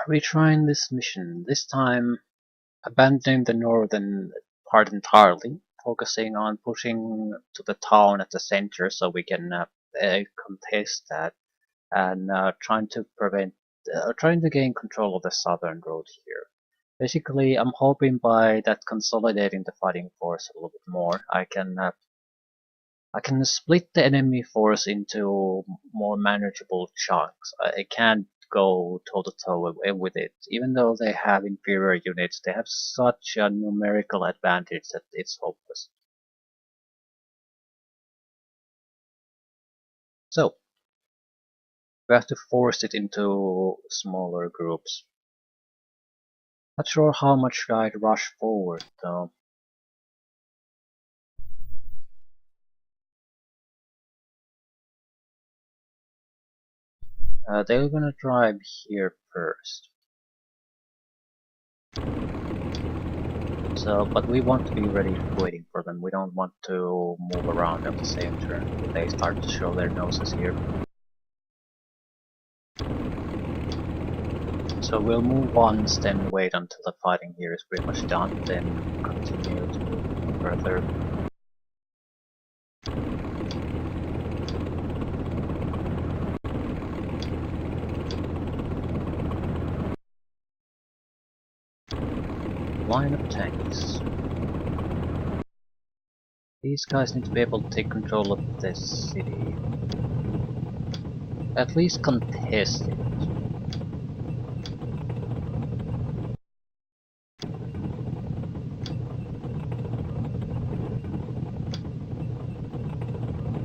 retrying this mission, this time abandoning the northern part entirely, focusing on pushing to the town at the center so we can contest that, and trying to gain control of the southern road here. Basically, I'm hoping by that consolidating the fighting force a little bit more, I can split the enemy force into more manageable chunks. I can't go toe to toe with it. Even though they have inferior units, they have such a numerical advantage that it's hopeless. So, we have to force it into smaller groups. Not sure how much I'd rush forward though. They're gonna drive here first. So, but we want to be ready waiting for them. We don't want to move around at the same turn. They start to show their noses here. So we'll move once, then wait until the fighting here is pretty much done, then continue to move further. Line of tanks. These guys need to be able to take control of this city. At least contest it.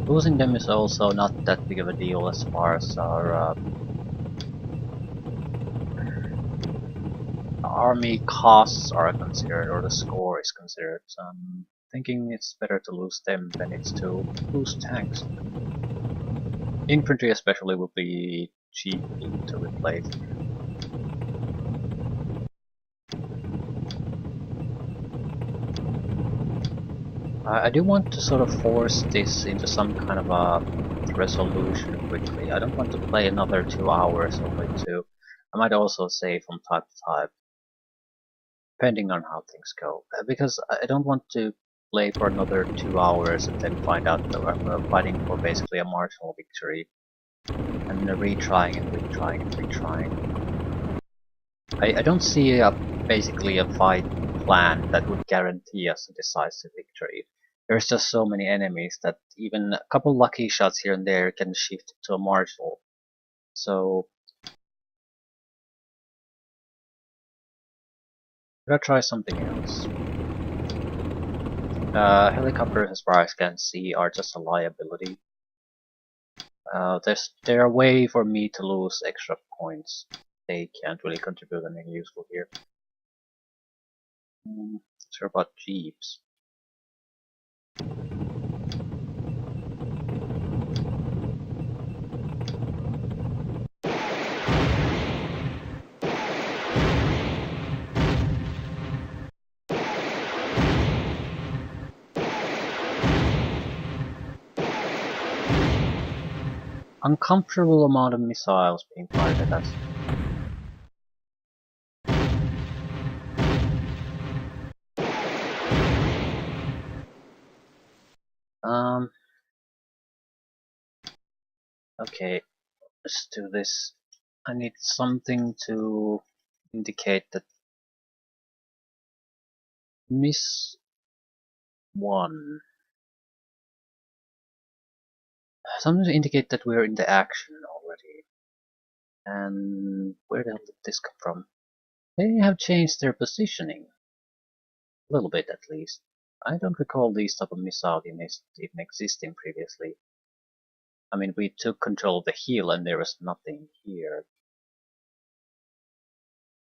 Losing them is also not that big of a deal as far as our army costs are considered, or the score is considered. So I'm thinking it's better to lose them than it's to lose tanks. Infantry especially will be cheap to replace. I do want to sort of force this into some kind of a resolution quickly. I don't want to play another 2 hours only to. I might also save from time to time, depending on how things go. Because I don't want to play for another 2 hours and then find out that I'm fighting for basically a marginal victory. And retrying and retrying and retrying. I don't see basically a fight plan that would guarantee us a decisive victory. There's just so many enemies that even a couple lucky shots here and there can shift to a marginal. So let's try something else. Helicopters, as far as I can see, are just a liability. They're a way for me to lose extra points. They can't really contribute anything useful here. Sure about jeeps. Uncomfortable amount of missiles being fired at us. Okay, let's do this. I need something to indicate that miss one. Something to indicate that we're in the action already. And where the hell did this come from? They have changed their positioning. A little bit at least. I don't recall these type of missiles even existing previously. I mean, we took control of the hill and there was nothing here.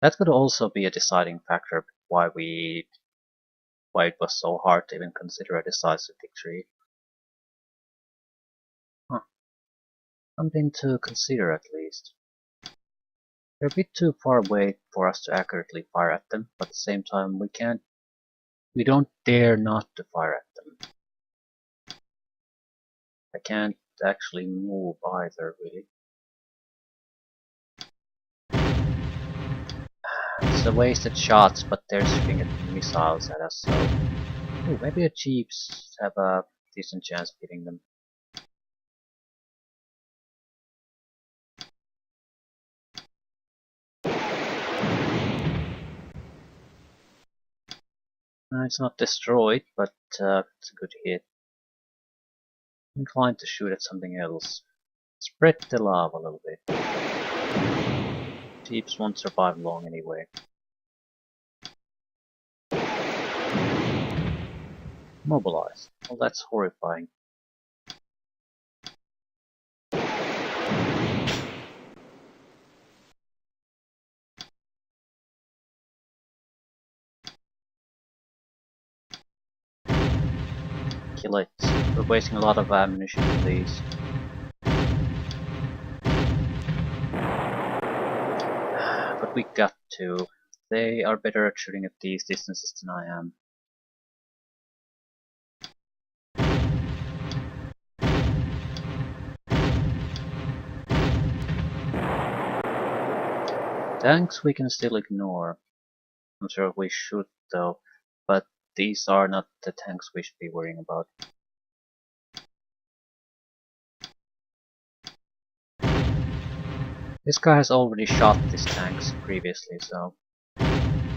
That could also be a deciding factor why it was so hard to even consider a decisive victory. Huh. Something to consider at least. They're a bit too far away for us to accurately fire at them, but at the same time we don't dare not to fire at them. I can't actually move either, really. It's a wasted shots, but they're shooting at missiles at us, so... Ooh, maybe the Jeeps have a decent chance of hitting them. It's not destroyed, but it's a good hit. I'm inclined to shoot at something else. Spread the lava a little bit. Jeeps won't survive long anyway. Mobilize. Well, that's horrifying. Kill it. We're wasting a lot of ammunition on these. But we got to. They are better at shooting at these distances than I am. Tanks we can still ignore. I'm sure we should though, but these are not the tanks we should be worrying about. This guy has already shot these tanks previously, so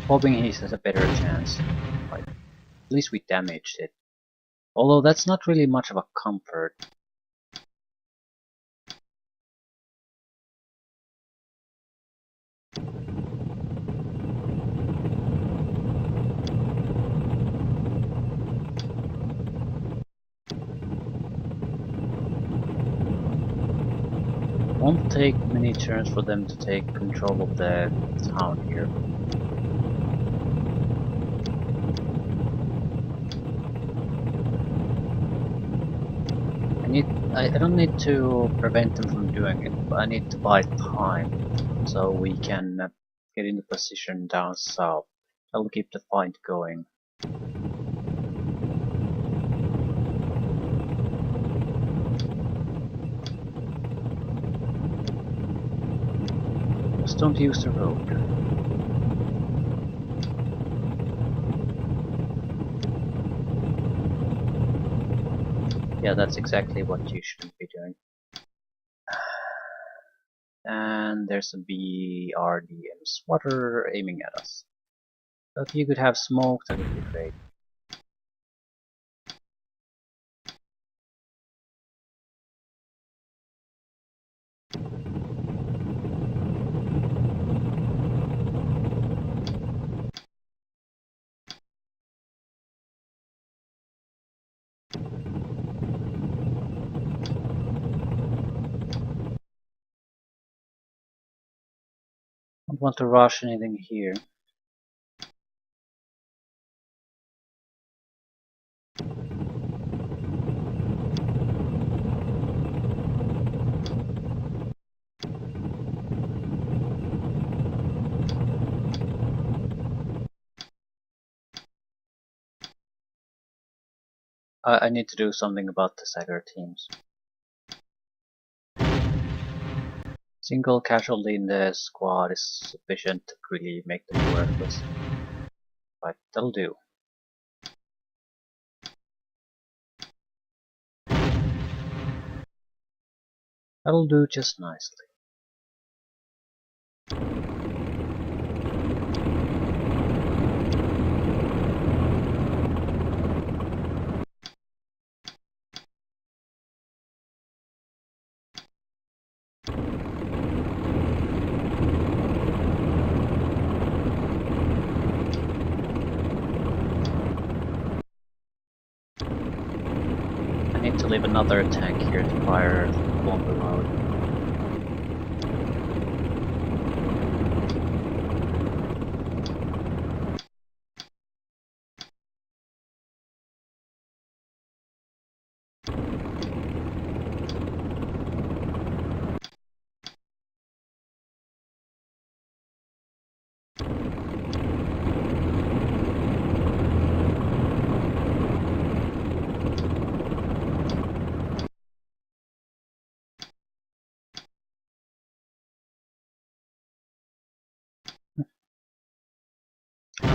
hoping he has a better chance. Like, at least we damaged it. Although that's not really much of a comfort. Won't take many turns for them to take control of the town here. I don't need to prevent them from doing it, but I need to buy time so we can get into position down south. I'll keep the fight going. Just don't use the road. Yeah, that's exactly what you shouldn't be doing. And there's a BRDM spotter aiming at us. So if you could have smoke, that would be great. Don't want to rush anything here. I need to do something about the stagger teams. Single casualty in the squad is sufficient to really make them worthless. But that'll do. That'll do just nicely. I need to leave another tank here to fire along the road.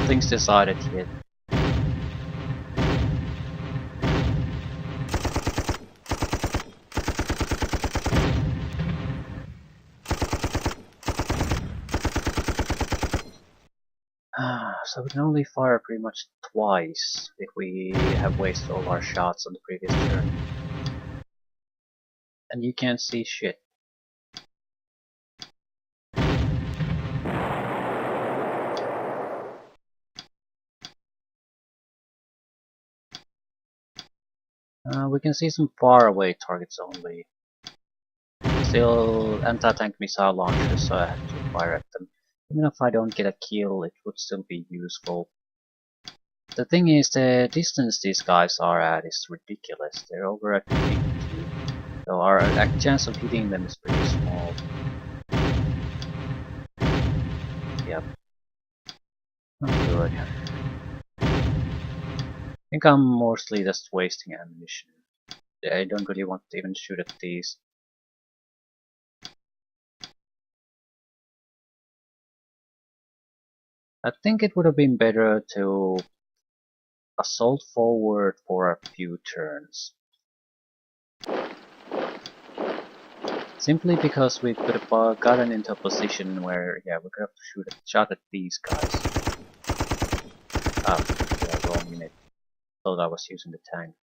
Nothing's decided yet. So we can only fire pretty much twice if we have wasted all our shots on the previous turn. And you can't see shit. We can see some far away targets only. Still anti-tank missile launchers, so I have to fire at them. Even if I don't get a kill, it would still be useful. The thing is, the distance these guys are at is ridiculous. They're over at 50, so our chance of hitting them is pretty small. Yep. Not good. I think I'm mostly just wasting ammunition. I don't really want to even shoot at these. I think it would have been better to assault forward for a few turns. Simply because we could have gotten into a position where, yeah, we could have shot at these guys. Ah, yeah, wrong unit. Thought I was using the tank.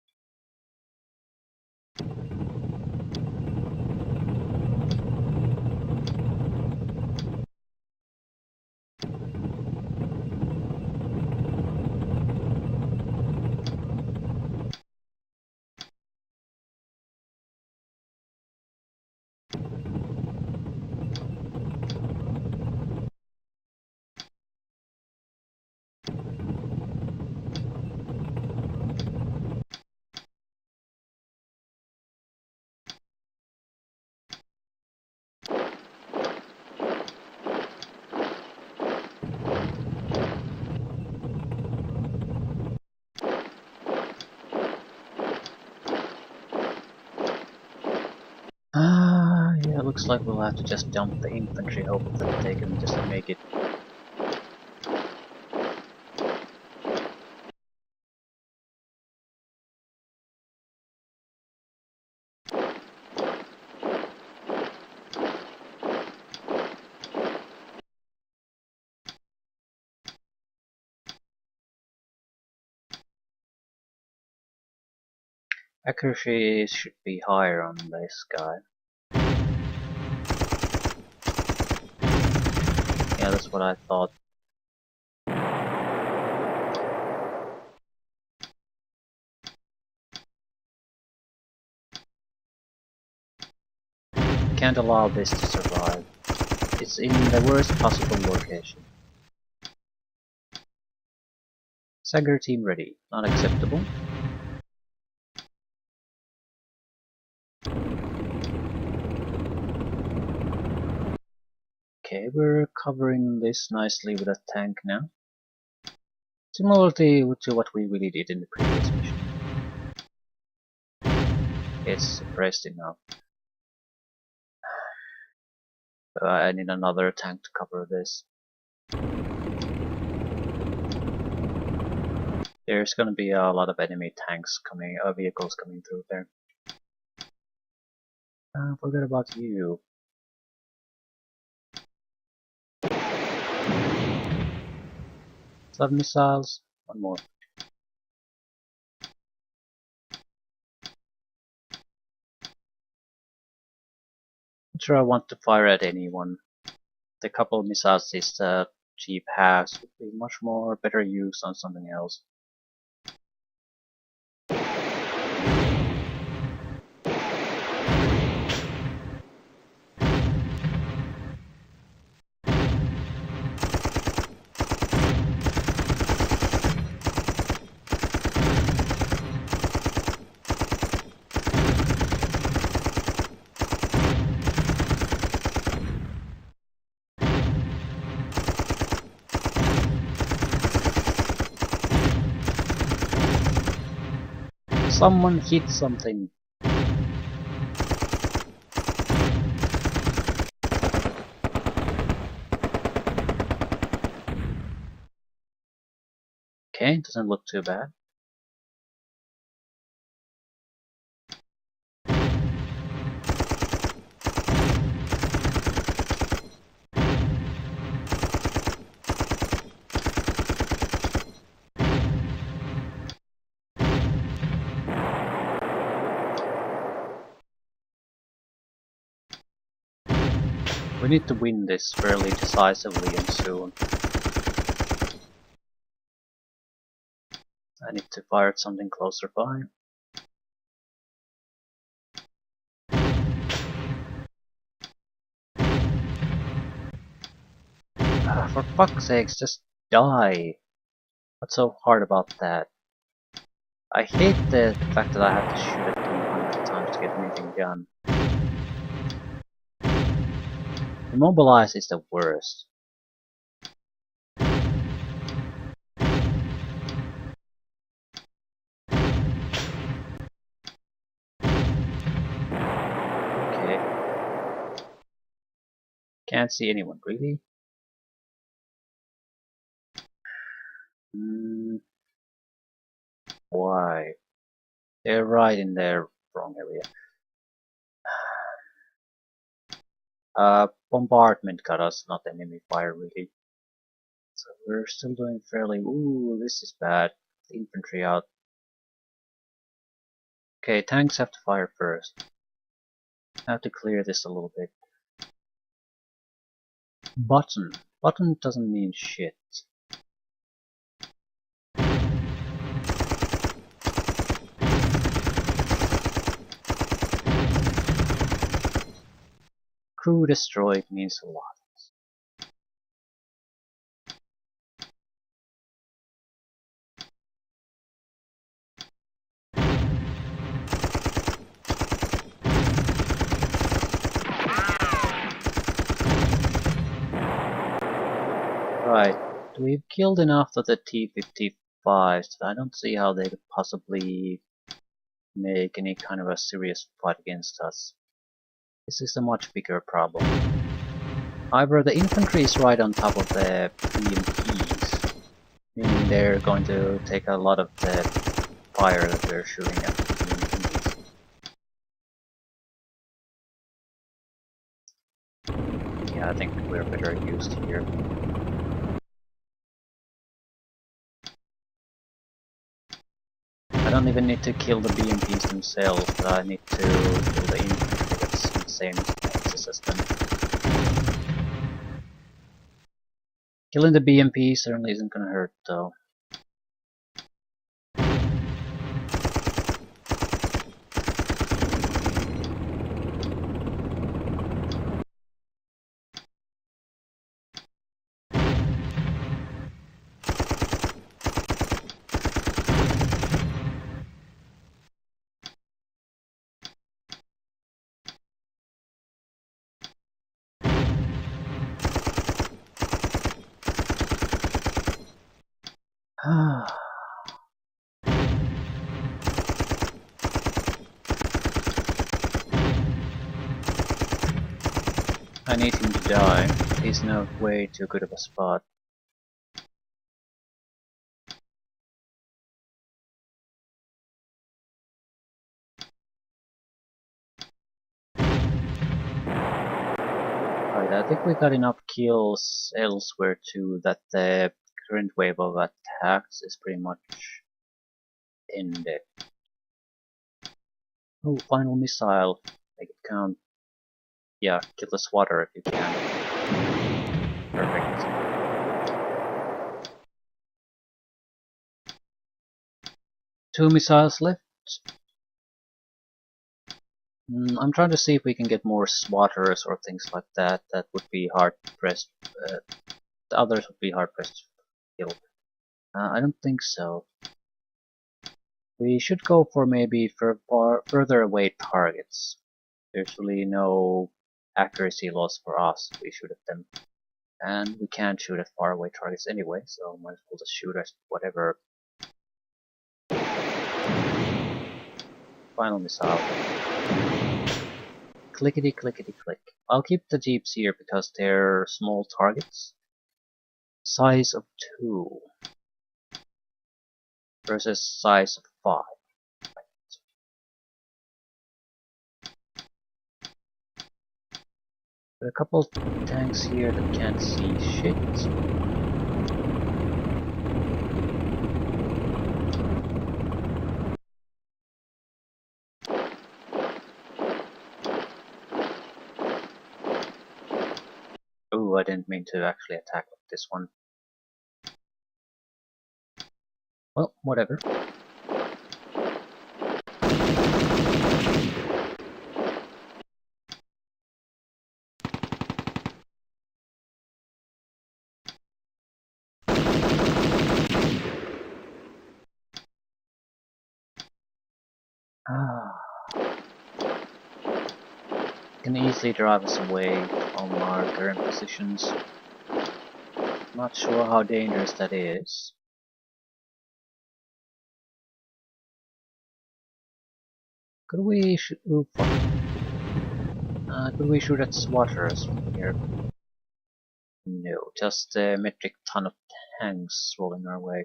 Yeah, looks like we'll have to just dump the infantry, hope that they can just make it. Accuracy should be higher on this guy. Yeah, that's what I thought. Can't allow this to survive. It's in the worst possible location. Sager team ready. Not acceptable. Okay, we're covering this nicely with a tank now. Similarly to what we really did in the previous mission. It's suppressed enough. I need another tank to cover this. There's gonna be a lot of enemy tanks coming, vehicles coming through there. Forget about you. Sub missiles. One more. Not sure I want to fire at anyone. The couple of missiles this jeep has would be much more better used on something else. Someone hit something. Okay, doesn't look too bad. We need to win this fairly decisively and soon. I need to fire at something closer by. For fuck's sakes, just die! What's so hard about that? I hate the fact that I have to shoot at them 100 times to get anything done. Immobilize is the worst. Okay. Can't see anyone, really? Why? They're right in their wrong area. Bombardment got us, not enemy fire, really. So we're still doing fairly... Ooh, this is bad. Infantry out. Okay, tanks have to fire first. I have to clear this a little bit. Button. Button doesn't mean shit. Crew destroyed means a lot. Right, we've killed enough of the T-55s. I don't see how they could possibly make any kind of a serious fight against us. This is a much bigger problem. However, the infantry is right on top of the BMPs, meaning they're going to take a lot of the fire that we're shooting at the BMPs. Yeah, I think we're better used here. I don't even need to kill the BMPs themselves, but I need to kill the infantry that's in the same axis as them. Killing the BMP certainly isn't gonna hurt though. I need him to die. He's in a way too good of a spot. Alright, I think we got enough kills elsewhere too that the current wave of attacks is pretty much ended. Oh, final missile. Make it count. Yeah, kill the swatter if you can. Perfect. Two missiles left. I'm trying to see if we can get more swatters or things like that. That would be hard pressed. The others would be hard pressed to kill. I don't think so. We should go for maybe further away targets. There's really no accuracy loss for us if we shoot at them. And we can't shoot at far away targets anyway, so might as well just shoot at whatever. Final missile. Clickety clickety click. I'll keep the jeeps here because they're small targets. Size of 2. versus size of 5. There are a couple tanks here that can't see shit. Oh, I didn't mean to actually attack with this one. Well, whatever. Can easily drive us away from our current positions. Not sure how dangerous that is. Could we shoot? Ooh, fuck. Could we shoot at swatters from here? No, just a metric ton of tanks rolling our way.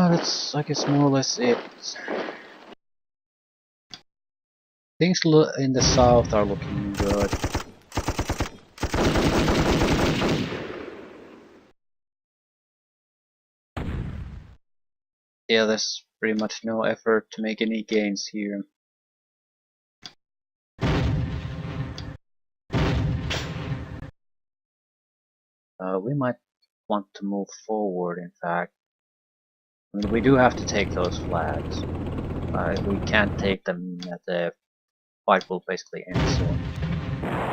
That's, I guess, more or less it. Things in the south are looking good. Yeah, there's pretty much no effort to make any gains here. We might want to move forward, in fact. I mean, we do have to take those flags. We can't take them at the fight will basically end soon.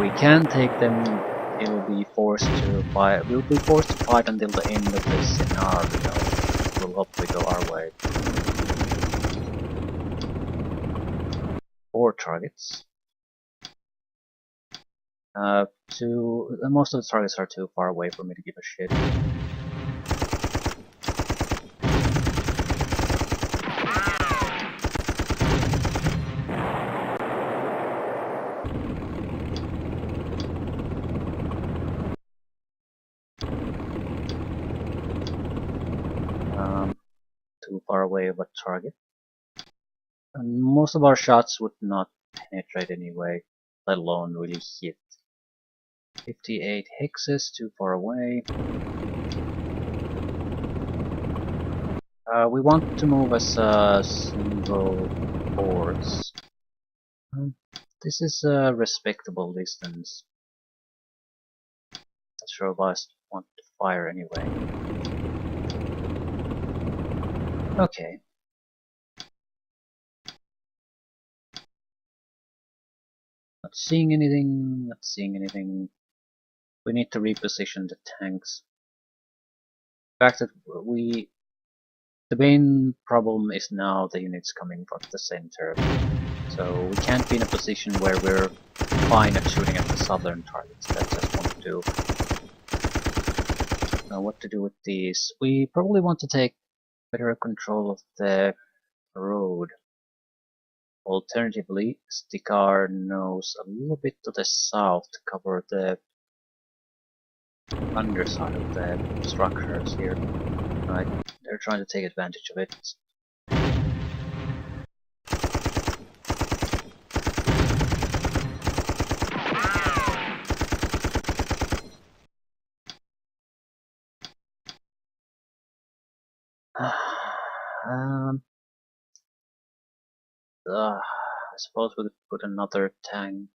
We can take them, it will be forced to fight. We'll be forced to fight until the end of this scenario. We'll hopefully go our way. 4 targets. Most of the targets are too far away for me to give a shit. Too far away of a target. And most of our shots would not penetrate anyway, let alone really hit. 58 hexes, too far away. We want to move as a single force. This is a respectable distance. Not sure if I want to fire anyway. Okay. Not seeing anything, not seeing anything. We need to reposition the tanks. The fact that the main problem is now the units coming from the center. So we can't be in a position where we're fine at shooting at the southern targets. That just won't do. Now what to do with these? We probably want to take better control of the road. Alternatively, stick our nose a little bit to the south to cover the underside of the structures here. Right, they're trying to take advantage of it. I suppose we could put another tank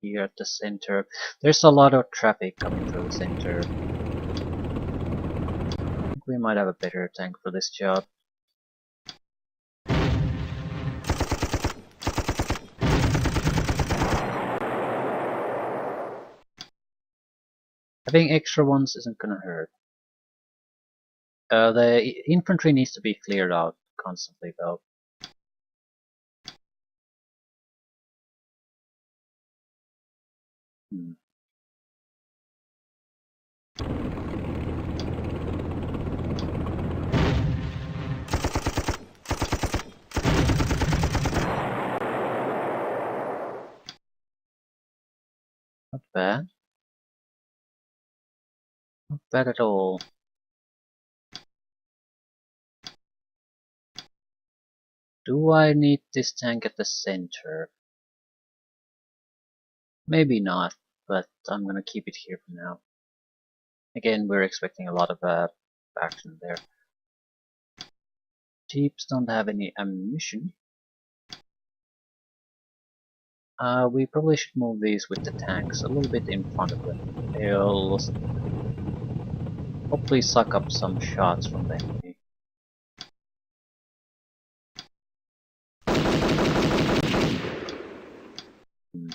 here at the center. There's a lot of traffic coming through the center. I think we might have a better tank for this job. Having extra ones isn't gonna hurt. The infantry needs to be cleared out constantly though. Hmm. Not bad. Not bad at all. Do I need this tank at the center? Maybe not, but I'm gonna keep it here for now. Again, we're expecting a lot of action there. Jeeps don't have any ammunition. We probably should move these with the tanks a little bit in front of them. They'll hopefully suck up some shots from the enemy. Hmm.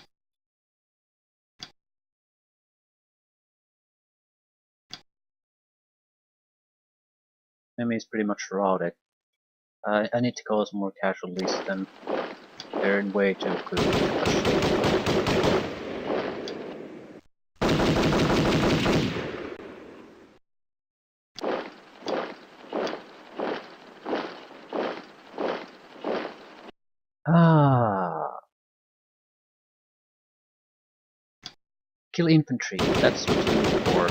Enemy is pretty much routed. I need to cause more casualties than they're in way too good shape. Ah, kill infantry. That's what you look for.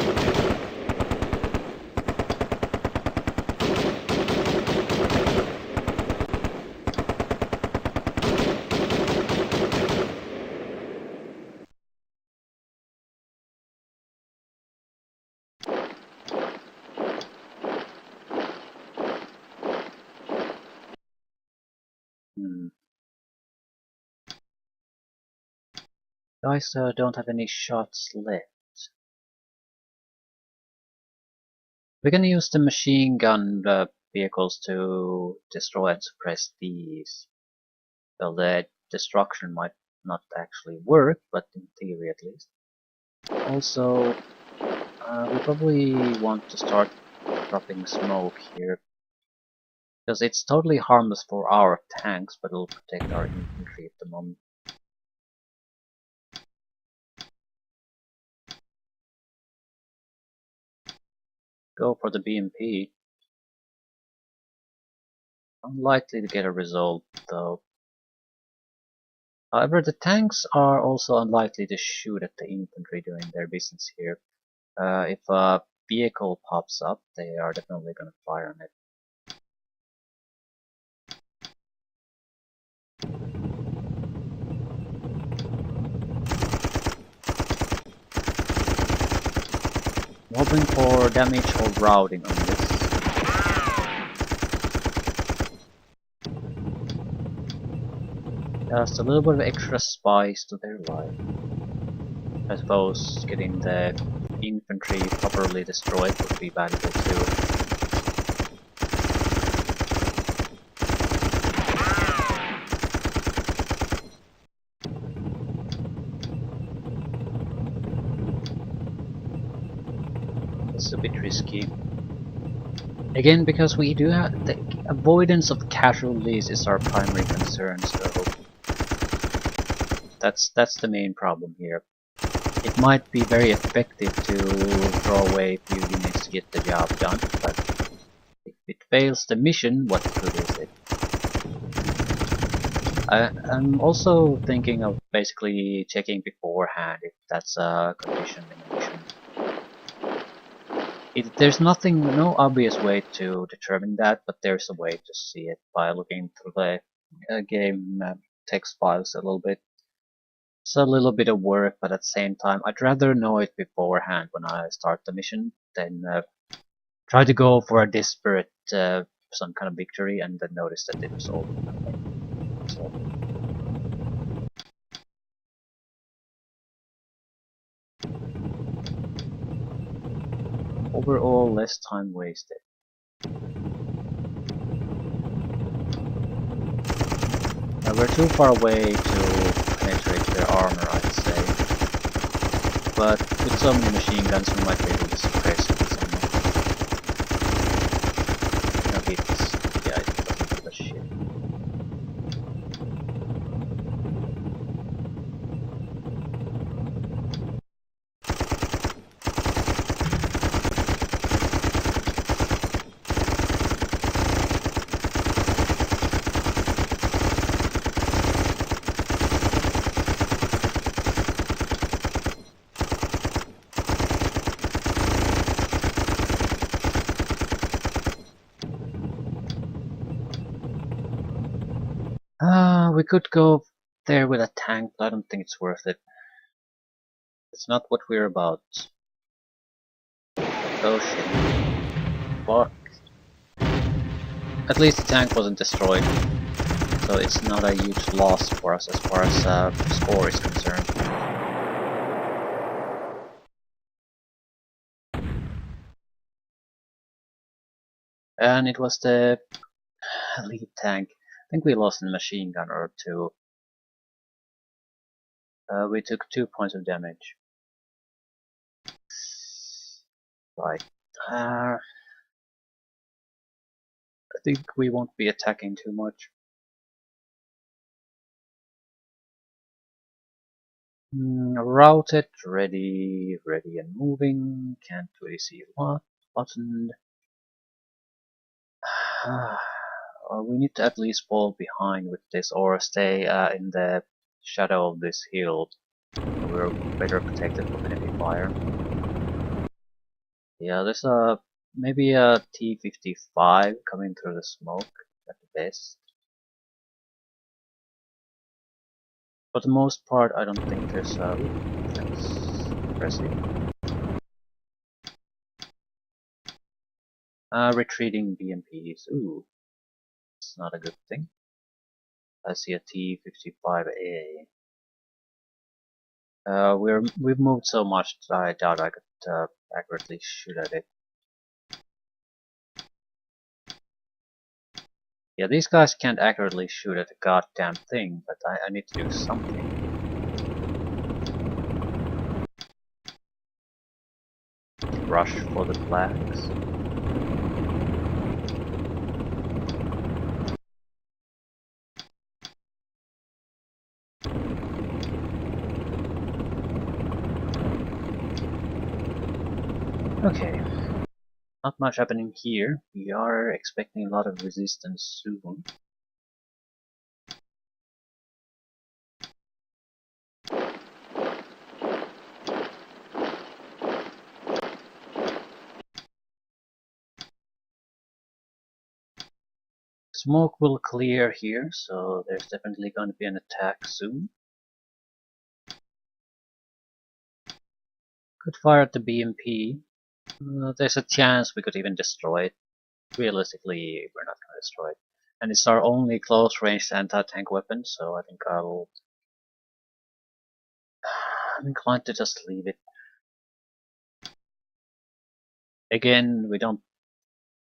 Hmm. Guys don't have any shots left. We're gonna use the machine gun vehicles to destroy and suppress these. Well, the destruction might not actually work, but in theory at least. Also, we probably want to start dropping smoke here, because it's totally harmless for our tanks, but it'll protect our infantry at the moment. Go for the BMP. Unlikely to get a result, though. However, the tanks are also unlikely to shoot at the infantry doing their business here. If a vehicle pops up, they are definitely going to fire on it. I'm hoping for damage or routing on this. Just a little bit of extra spice to their life. I suppose getting the infantry properly destroyed would be valuable too. It's a bit risky. Again, because we do have the avoidance of casualties is our primary concern, so that's the main problem here. It might be very effective to throw away a few units to get the job done, but if it fails the mission, what good is it? I'm also thinking of basically checking beforehand if that's a condition in the mission. There's no obvious way to determine that, but there's a way to see it by looking through the game text files a little bit. It's a little bit of work, but at the same time, I'd rather know it beforehand when I start the mission than try to go for a desperate some kind of victory and then notice that it was all nothing. So. Overall, less time wasted. Now we're too far away to penetrate their armor, I'd say. But with so many machine guns, we might be able to suppress it somewhat. No hits. Yeah, it doesn't give a shit. We could go there with a tank, but I don't think it's worth it. It's not what we're about. Oh shit. Fuck. At least the tank wasn't destroyed, so it's not a huge loss for us as far as score is concerned. And it was the lead tank. I think we lost a machine gun or two. We took 2 points of damage. Right. I think we won't be attacking too much. Routed, ready, ready and moving. Can't really see what button. We need to at least fall behind with this or stay in the shadow of this hill. We're better protected from enemy fire. Yeah, there's maybe a T-55 coming through the smoke at the best. For the most part, I don't think there's that's impressive. Retreating BMPs. Ooh, it's not a good thing. I see a T-55A. We've moved so much that I doubt I could accurately shoot at it. Yeah, these guys can't accurately shoot at a goddamn thing, but I need to do something. Rush for the flags. Okay, not much happening here. We are expecting a lot of resistance soon. Smoke will clear here, so there's definitely going to be an attack soon. Could fire at the BMP. There's a chance we could even destroy it. Realistically, we're not going to destroy it. And it's our only close-range anti-tank weapon, so I think I'm inclined to just leave it. Again, we don't...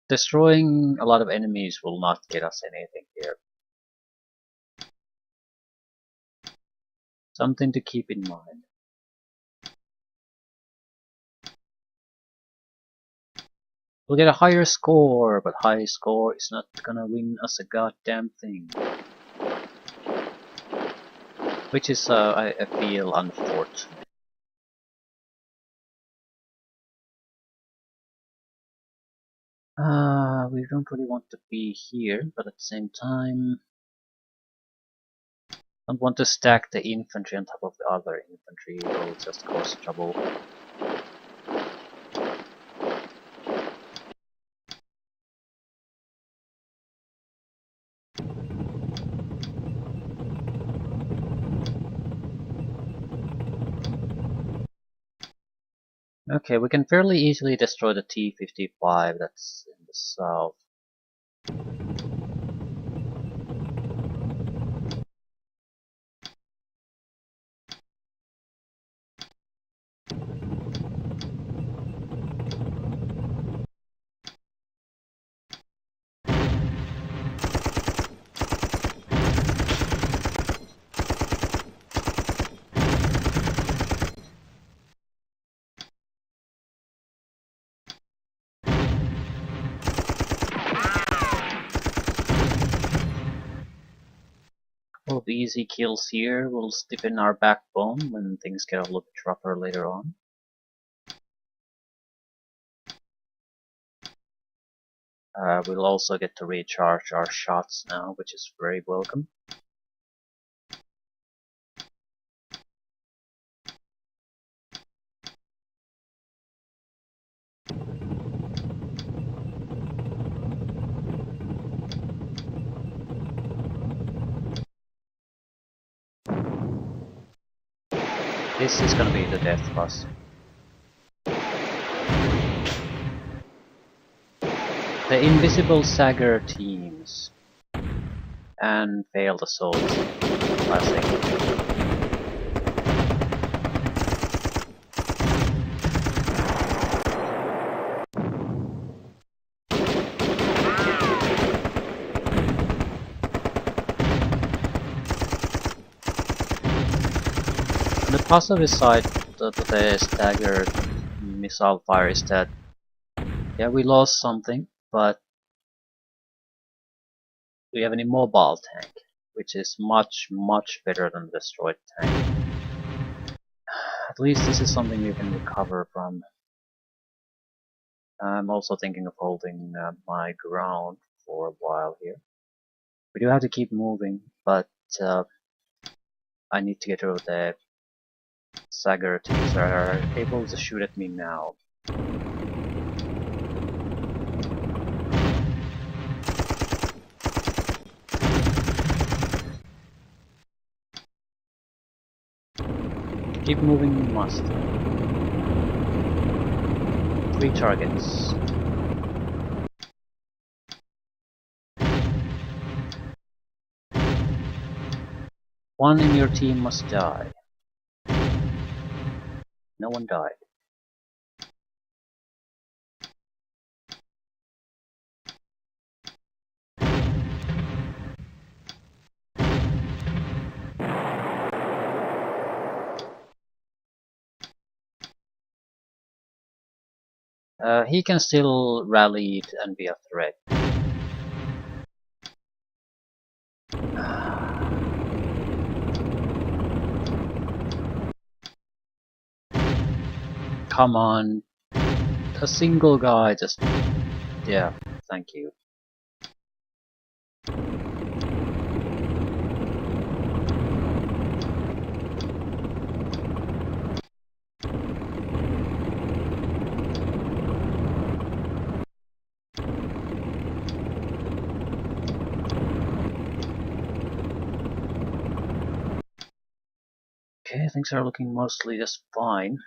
Destroying a lot of enemies will not get us anything here. Something to keep in mind. We'll get a higher score, but high score is not gonna win us a goddamn thing. Which is, I feel, unfortunate. We don't really want to be here, but at the same time, don't want to stack the infantry on top of the other infantry, it will just cause trouble. Okay, we can fairly easily destroy the T-55 that's in the south. Couple of easy kills here will stiffen our backbone when things get a little bit rougher later on. We'll also get to recharge our shots now, which is very welcome. This is gonna be the death bus. The invisible Sagger teams and failed assault. Classic. The positive side of the staggered missile fire is that, yeah, we lost something, but we have an immobile tank, which is much, much better than the destroyed tank. At least this is something you can recover from. I'm also thinking of holding my ground for a while here. We do have to keep moving, but I need to get rid of the Sagger teams that are able to shoot at me now. Keep moving we must. 3 targets. One in your team must die. No one died. He can still rally and be a threat. Come on. A single guy just... yeah, thank you. Okay, things are looking mostly just fine.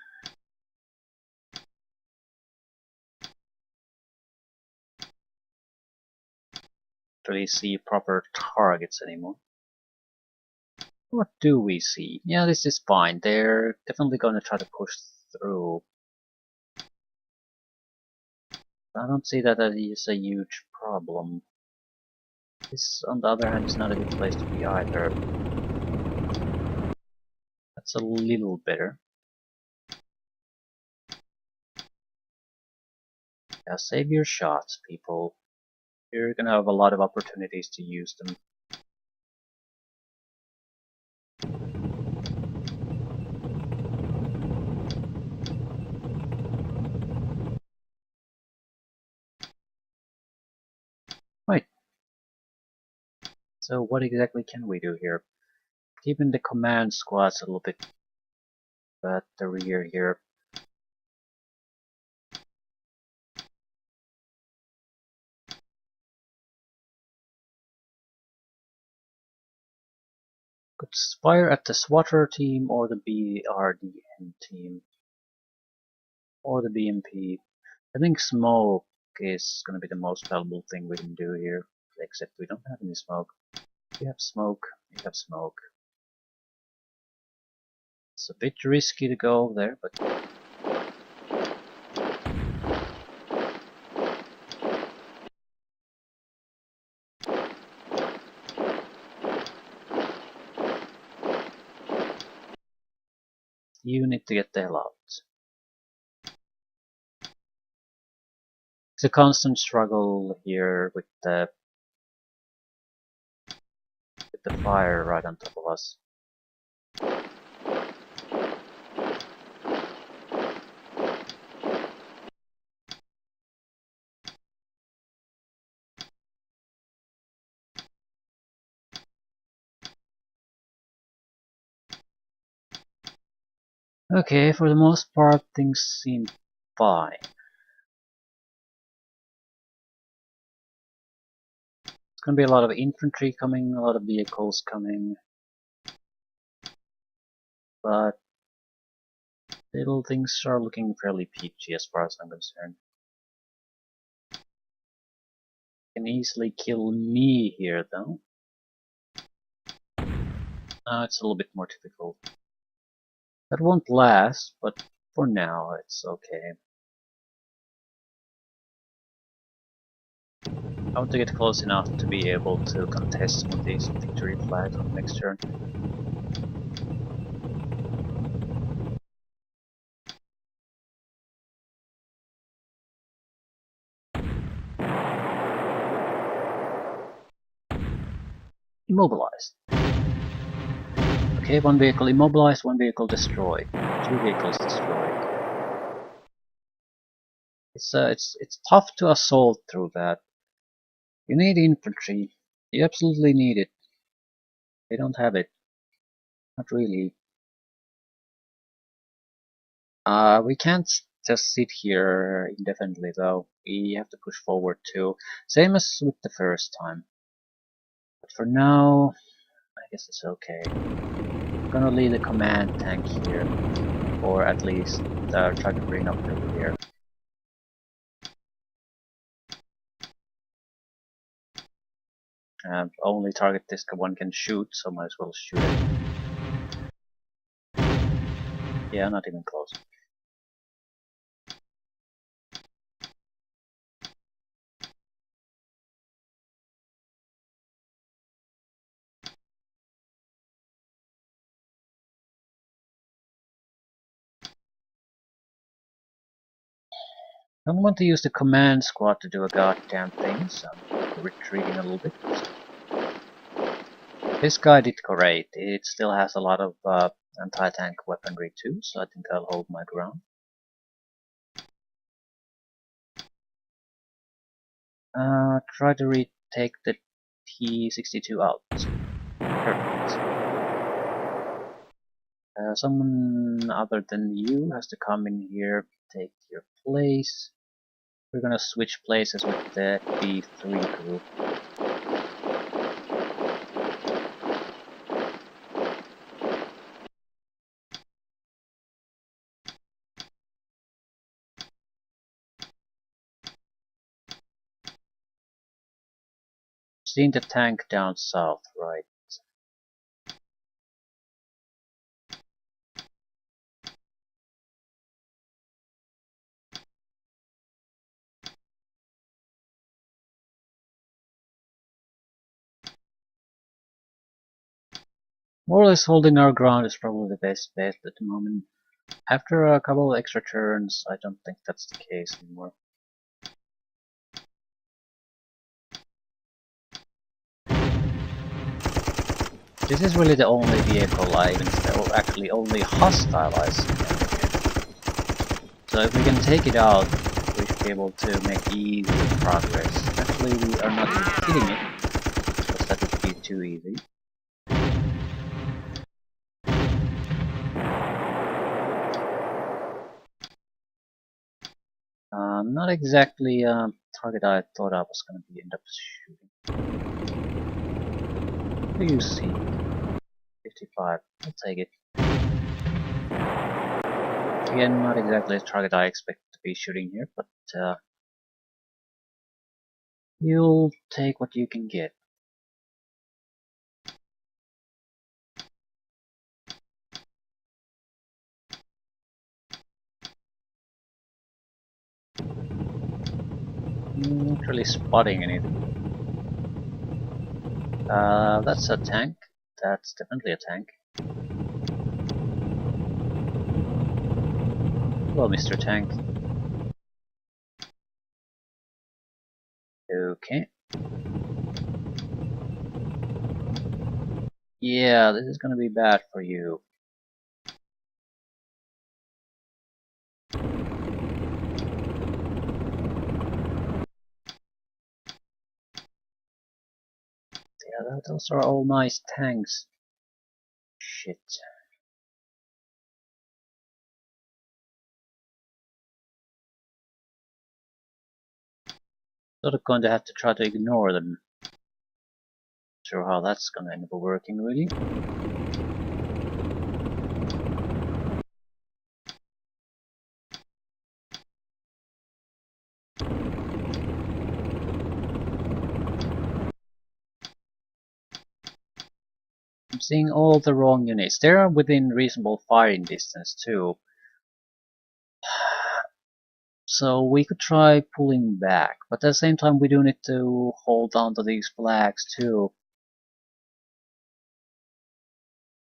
Don't really see proper targets anymore. What do we see? Yeah, this is fine. They're definitely going to try to push through. I don't see that is a huge problem. This, on the other hand, is not a good place to be either. That's a little better. Yeah, save your shots, people. You're gonna have a lot of opportunities to use them. Right. So what exactly can we do here? Keeping the command squads a little bit at the rear here. Could fire at the SWATer team or the BRDM team. Or the BMP. I think smoke is gonna be the most valuable thing we can do here. Except we don't have any smoke. We have smoke. We have smoke. It's a bit risky to go there, but you need to get the hell out. It's a constant struggle here with the fire right on top of us. Okay, for the most part things seem fine. It's gonna be a lot of infantry coming, a lot of vehicles coming. But Little things are looking fairly peachy as far as I'm concerned. Can easily kill me here though. It's a little bit more difficult. That won't last, but for now it's okay. I want to get close enough to be able to contest some of these victory flags on the next turn. Immobilized. Okay, one vehicle immobilized, one vehicle destroyed. Two vehicles destroyed. It's tough to assault through that. You need infantry. You absolutely need it. They don't have it. Not really. We can't just sit here indefinitely though. We have to push forward too. Same as with the first time. But for now, I guess it's okay. I'm gonna leave the command tank here. Or at least try to bring up the rear. Only target this one can shoot, so might as well shoot it. Yeah, not even close. I don't want to use the command squad to do a goddamn thing, so I'm retreating a little bit. This guy did great. It still has a lot of anti-tank weaponry too, so I think I'll hold my ground. Try to retake the T-62 out. Perfect. Someone other than you has to come in here, take your place. We're gonna switch places with the B3 group. Seeing the tank down south, right? More or less holding our ground is probably the best bet at the moment. After a couple of extra turns, I don't think that's the case anymore. This is really the only vehicle I even or actually only hostile I see. So if we can take it out, we should be able to make easy progress. Actually, we are not even hitting it, because that would be too easy. Not exactly target I thought I was going to be end up shooting. What do you see? 55. I'll take it. Again, not exactly the target I expect to be shooting here, but you'll take what you can get. Not really spotting anything. That's a tank. That's definitely a tank. Hello, Mr. Tank. Okay. Yeah, this is gonna be bad for you. Yeah, those are all nice tanks. Shit. Sort of going to have to try to ignore them. Not sure how that's gonna end up working, really. I'm seeing all the wrong units. They are within reasonable firing distance too. So we could try pulling back, but at the same time we do need to hold on to these flags too.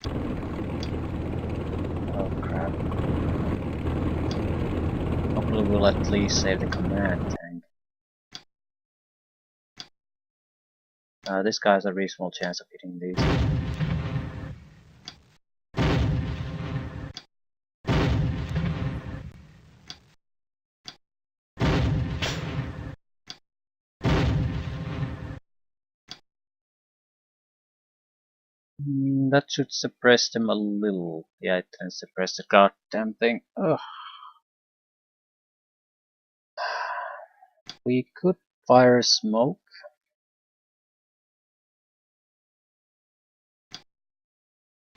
Oh crap. Hopefully we'll at least save the command tank. This guy has a reasonable chance of hitting these. That should suppress them a little. Yeah, it can suppress the goddamn thing. Ugh. We could fire smoke.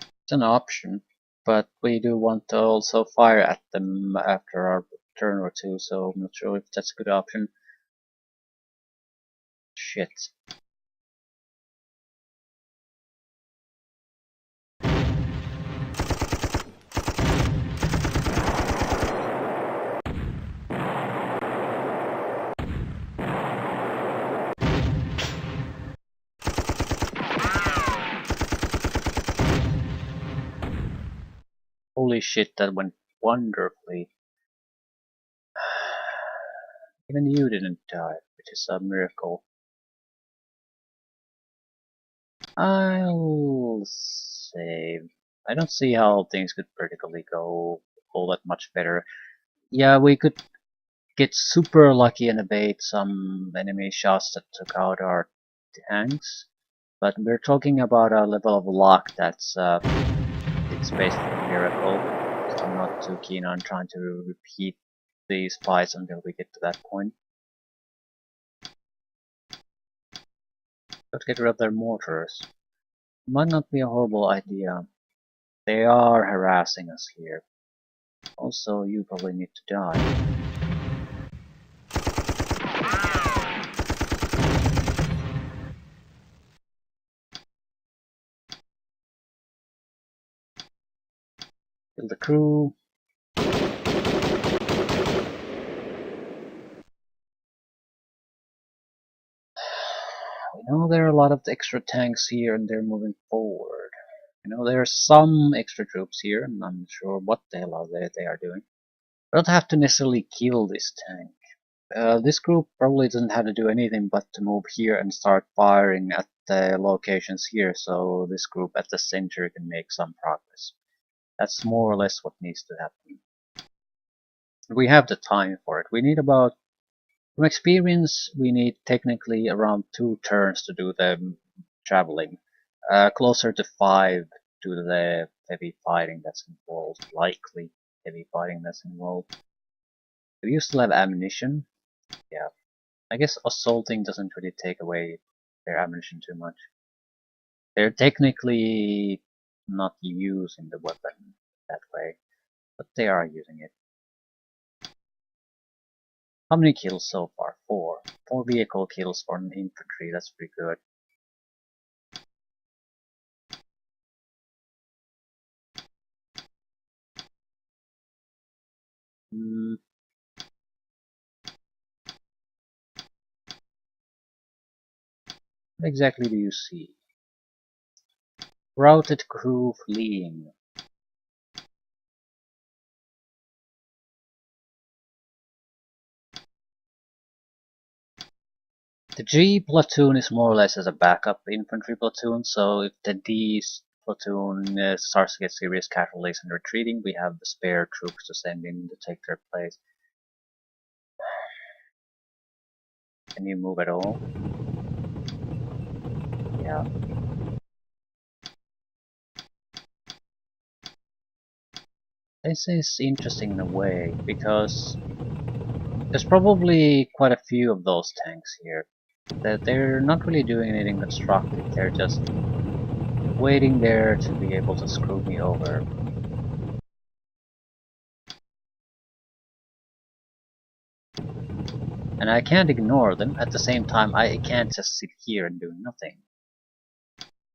It's an option, but we do want to also fire at them after our turn or two, so I'm not sure if that's a good option. Shit. Holy shit, that went wonderfully. Even you didn't die, which is a miracle. I'll save. I don't see how things could particularly go all that much better. Yeah, we could get super lucky and evade some enemy shots that took out our tanks, but we're talking about a level of luck that's it's basically a miracle. So I'm not too keen on trying to repeat these fights until we get to that point. Let's get rid of their mortars. Might not be a horrible idea. They are harassing us here. Also, you probably need to die. Kill the crew. We know there are a lot of extra tanks here and they're moving forward. You know, there are some extra troops here and I'm not sure what the hell are they are doing. I don't have to necessarily kill this tank. This group probably doesn't have to do anything but to move here and start firing at the locations here, so this group at the center can make some progress. That's more or less what needs to happen. We have the time for it. We need about, from experience, we need technically around 2 turns to do the traveling. Closer to 5 to the heavy fighting that's involved, likely heavy fighting that's involved. Do you still have ammunition? Yeah. I guess assaulting doesn't really take away their ammunition too much. They're technically not using the weapon that way, but they are using it. How many kills so far? 4. 4 vehicle kills for an infantry, that's pretty good. What exactly do you see? Routed crew fleeing. The G platoon is more or less as a backup infantry platoon, so if the D platoon starts to get serious casualties and retreating, we have the spare troops to send in to take their place. Can you move at all? Yeah. This is interesting in a way, because there's probably quite a few of those tanks here. They're not really doing anything constructive, they're just waiting there to be able to screw me over. And I can't ignore them, at the same time I can't just sit here and do nothing.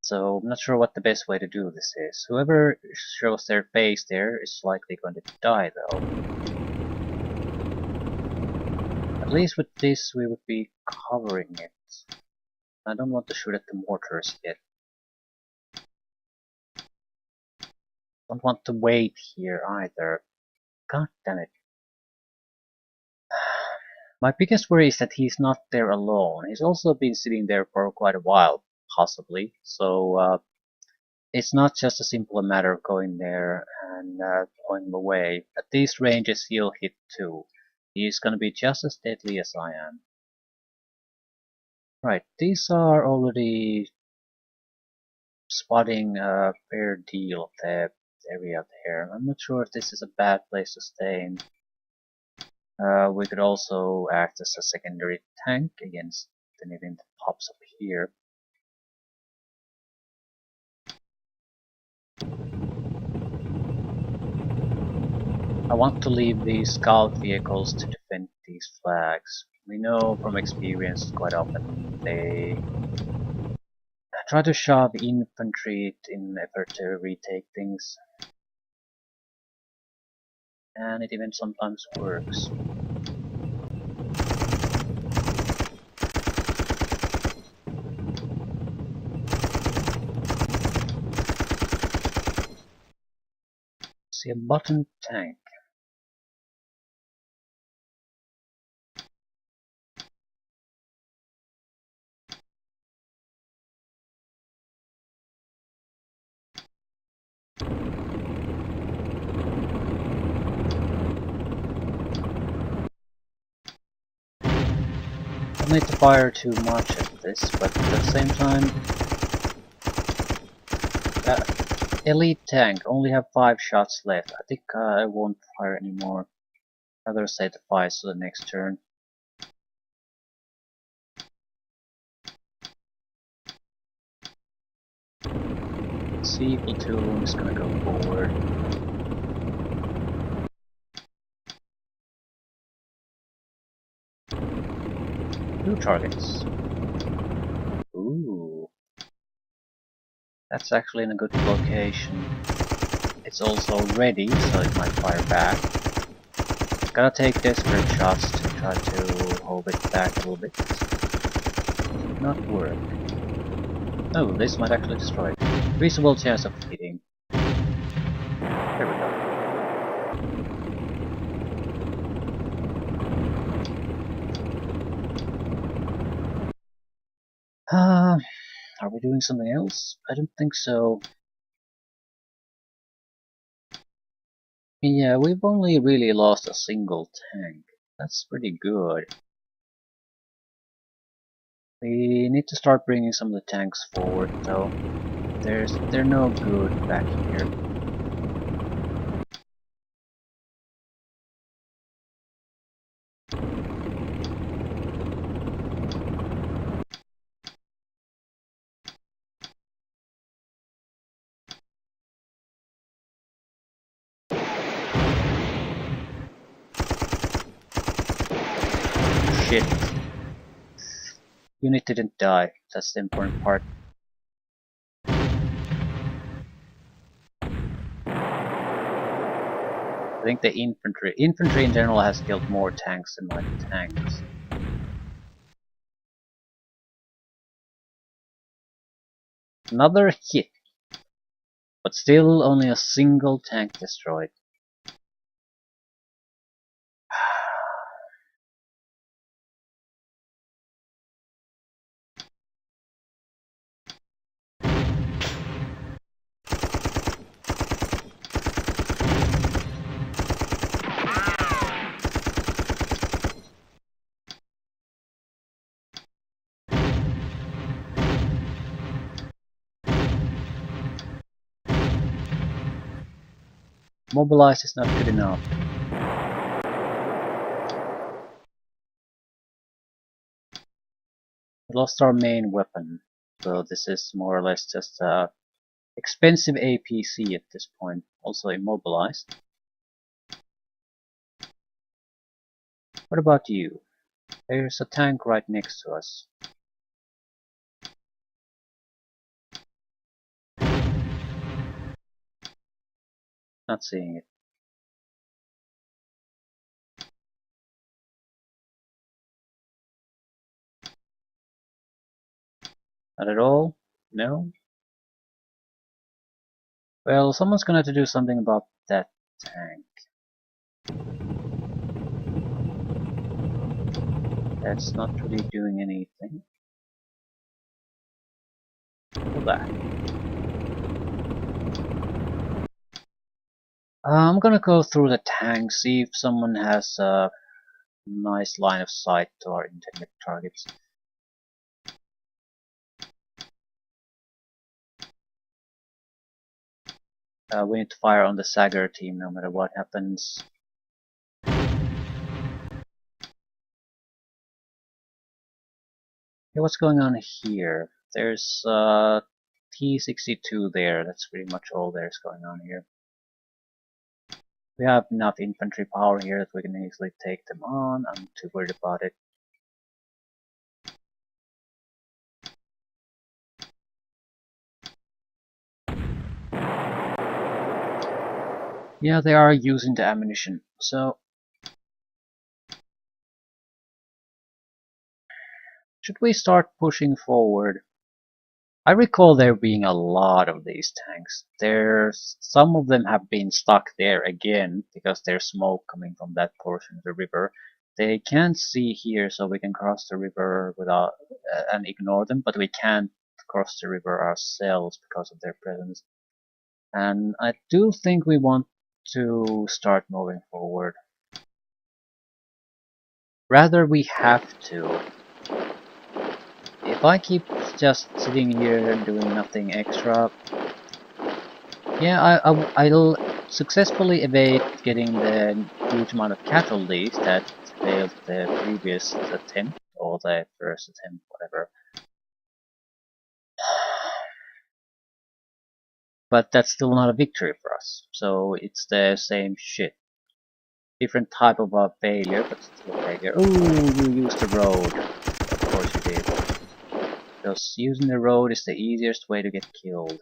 So I'm not sure what the best way to do this is. Whoever shows their face there is likely going to die though. At least with this we would be covering it. I don't want to shoot at the mortars yet. Don't want to wait here either. God damn it. My biggest worry is that he's not there alone. He's also been sitting there for quite a while, possibly. So it's not just a simple matter of going there and blowing him away. At these ranges he'll hit too. He's gonna be just as deadly as I am. Right, these are already spotting a fair deal of the area there. I'm not sure if this is a bad place to stay in. We could also act as a secondary tank against anything that pops up here. I want to leave these scout vehicles to defend these flags. We know from experience quite often they try to shove infantry in an effort to retake things. And it even sometimes works. See a button tank. Don't need to fire too much at this, but at the same time, elite tank only have 5 shots left. I think I won't fire anymore. Rather save the fires to the next turn. C platoon is gonna go forward. Two targets. Ooh. That's actually in a good location. It's also ready, so it might fire back. Gotta take desperate shots to try to hold it back a little bit. Not work. Oh, this might actually destroy it. Reasonable chance of hitting. There we go. Are we doing something else? I don't think so. Yeah, we've only really lost a single tank. That's pretty good. We need to start bringing some of the tanks forward, though. They're no good back here. Shit. Unit didn't die. That's the important part. I think the infantry in general has killed more tanks than my tanks. Another hit. But still only a single tank destroyed. Mobilize is not good enough. We lost our main weapon, so this is more or less just a expensive APC at this point, also immobilized. What about you? There's a tank right next to us. Not seeing it. Not at all? No? Well, someone's gonna have to do something about that tank. That's not really doing anything. Hold that. I'm gonna go through the tank, see if someone has a nice line of sight to our intended targets. We need to fire on the Sagar team no matter what happens. Okay, what's going on here? There's T62 there, that's pretty much all there's going on here. We have enough infantry power here that we can easily take them on. I'm not too worried about it. Yeah, they are using the ammunition, so should we start pushing forward? I recall there being a lot of these tanks. Some of them have been stuck there again because there's smoke coming from that portion of the river. They can't see here, so we can cross the river without and ignore them, but we can't cross the river ourselves because of their presence. And I do think we want to start moving forward. Rather, we have to. If I keep just sitting here and doing nothing extra, yeah, I'll successfully evade getting the huge amount of casualties that failed the previous attempt, or the first attempt, whatever. But that's still not a victory for us, so it's the same shit. Different type of a failure, but still a failure. Ooh, you used the road. Of course you did. Because using the road is the easiest way to get killed.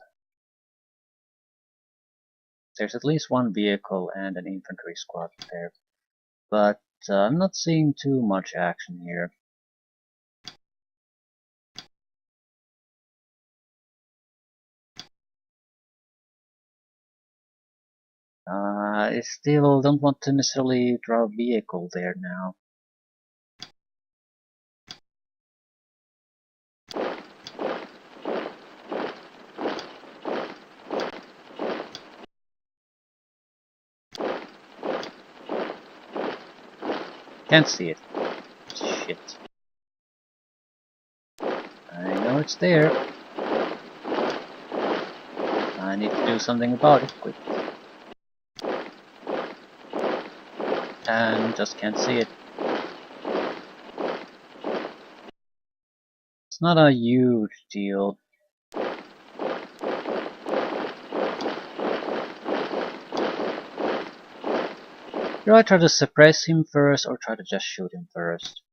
There's at least one vehicle and an infantry squad there. But I'm not seeing too much action here. I still don't want to necessarily draw a vehicle there now. Can't see it. Shit. I know it's there. I need to do something about it quick. And just can't see it. It's not a huge deal. Do I try to suppress him first or try to just shoot him first?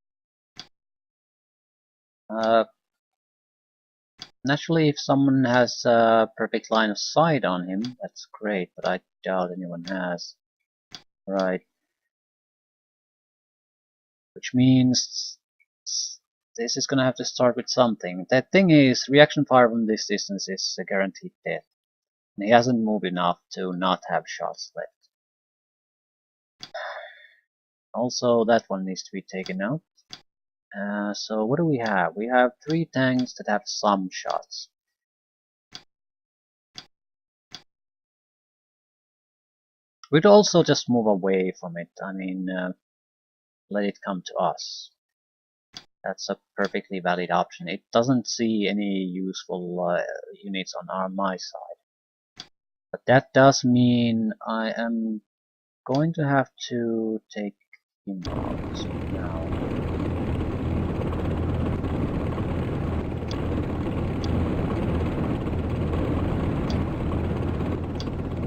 Naturally, if someone has a perfect line of sight on him, that's great, but I doubt anyone has. Right. Which means this is gonna have to start with something. The thing is, reaction fire from this distance is a guaranteed death. And he hasn't moved enough to not have shots left. Also, that one needs to be taken out. So what do we have? We have 3 tanks that have some shots. We'd also just move away from it. I mean, let it come to us. That's a perfectly valid option. It doesn't see any useful units on my side. But that does mean I am going to have to take him out now.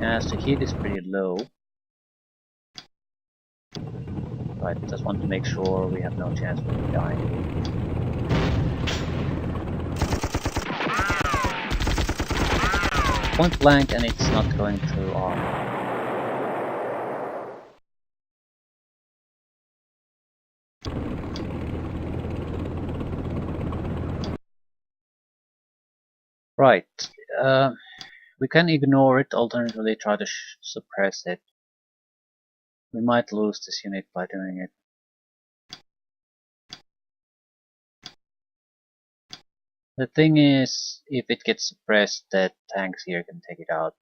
As the heat is pretty low. Right, just want to make sure we have no chance of dying. Point blank, and it's not going through armor. Right. Uh, we can ignore it, alternatively try to suppress it. We might lose this unit by doing it. The thing is, if it gets suppressed, the tanks here can take it out.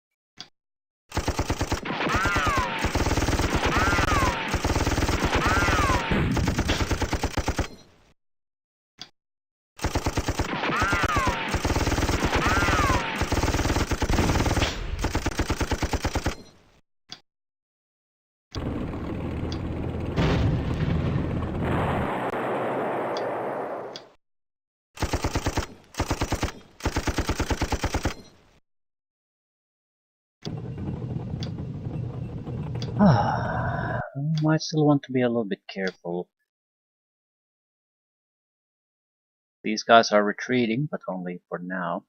Might still want to be a little bit careful. These guys are retreating, but only for now.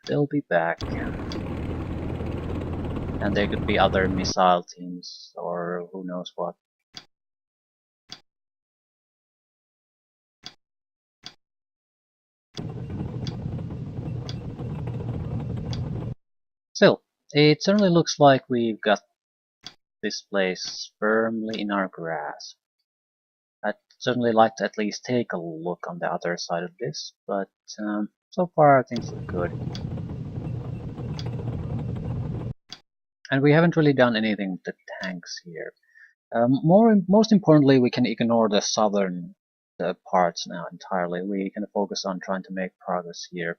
They'll be back. And there could be other missile teams, or who knows what. Still, it certainly looks like we've got this place firmly in our grasp. I'd certainly like to at least take a look on the other side of this, but so far things look good. And we haven't really done anything with the tanks here. Most importantly, we can ignore the southern parts now entirely. We can focus on trying to make progress here.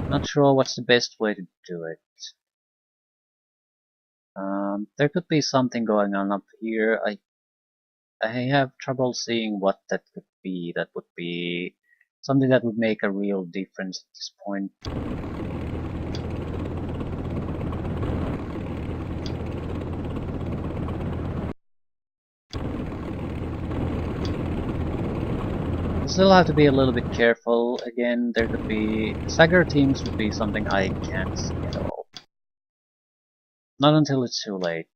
Not sure what's the best way to do it. There could be something going on up here. I have trouble seeing what that could be. That would be something that would make a real difference at this point. Still have to be a little bit careful. Again, there could be stagger teams would be something I can't see at all. Not until it's too late.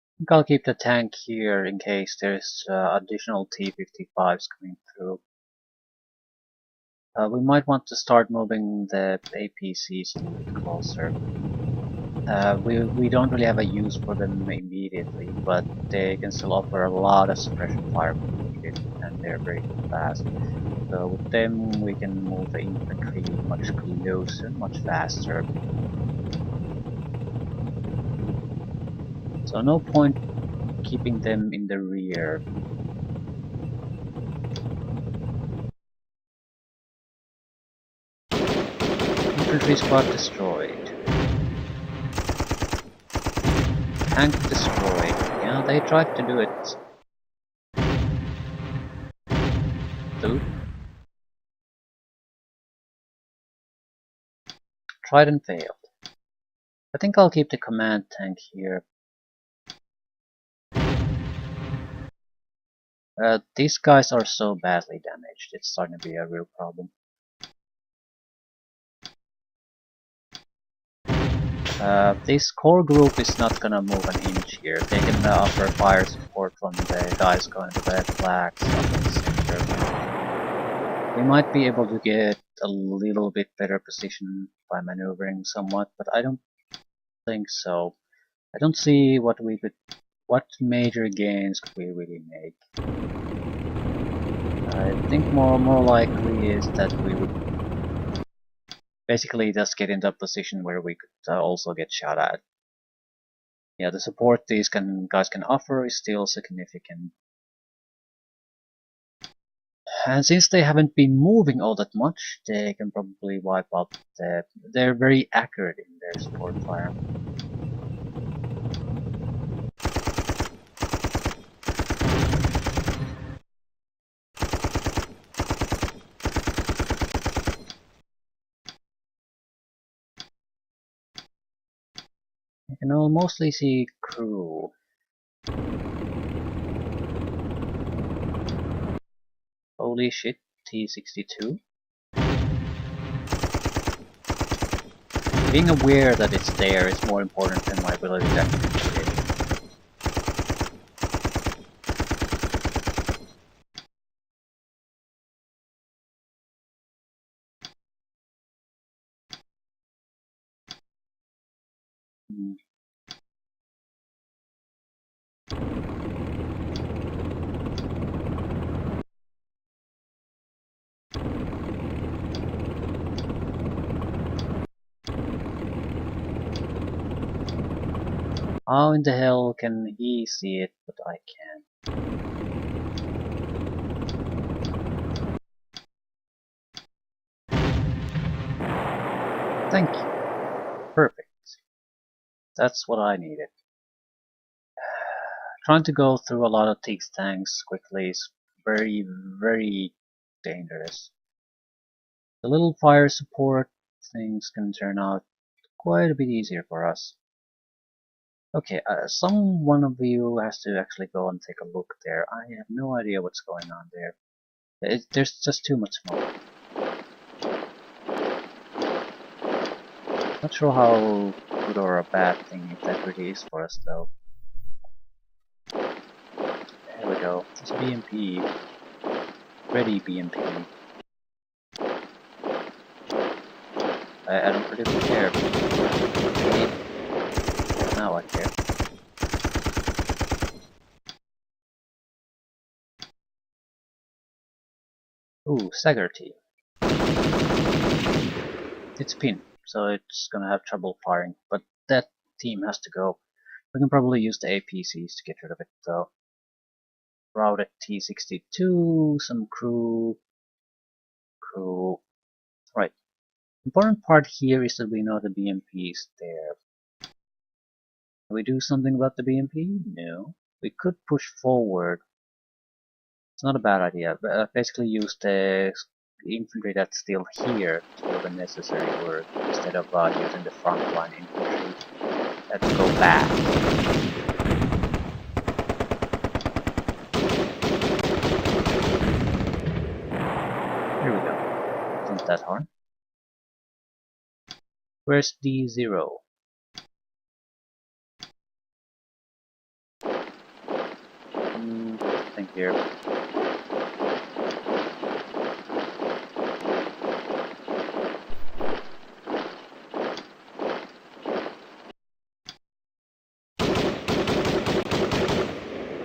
I think I'll keep the tank here in case there's additional T-55s coming through. We might want to start moving the APCs a little bit closer. We don't really have a use for them immediately, but they can still offer a lot of suppression fire when needed, and they're very fast. So with them we can move the infantry much closer, much faster. So no point keeping them in the rear. Infantry squad destroyed. Tank destroyed. Yeah, they tried to do it. Dude. Tried and failed. I think I'll keep the command tank here. These guys are so badly damaged, it's starting to be a real problem. This core group is not gonna move an inch here. They can offer fire support from the guys going to the flags up in the center. We might be able to get a little bit better position by maneuvering somewhat, but I don't think so. I don't see what major gains could we really make. I think more likely is that we would basically just get into a position where we could also get shot at. Yeah, the support these guys can offer is still significant. And since they haven't been moving all that much, they can probably wipe out the... They're very accurate in their support fire. You can mostly see crew. Holy shit, T-62. Being aware that it's there is more important than my ability to actually shoot it. Hmm. How in the hell can he see it, but I can't? Thank you. Perfect. That's what I needed. Trying to go through a lot of these tanks quickly is very, very dangerous. The little fire support things can turn out quite a bit easier for us. Okay, one of you has to actually go and take a look there. I have no idea what's going on there. There's just too much smoke. Not sure how good or a bad thing that really is for us though. There we go. It's BMP. Ready BMP. I don't really care. Okay. Now I care. Ooh, Stagger team. It's pin, so it's gonna have trouble firing, but that team has to go. We can probably use the APCs to get rid of it though. Routed T-62, some crew. Right. Important part here is that we know the BMP is there. Can we do something about the BMP? No. We could push forward. It's not a bad idea. Basically use the infantry that's still here to do the necessary work instead of using the frontline infantry that go back. Here we go. Isn't that hard? Where's D0? Think here.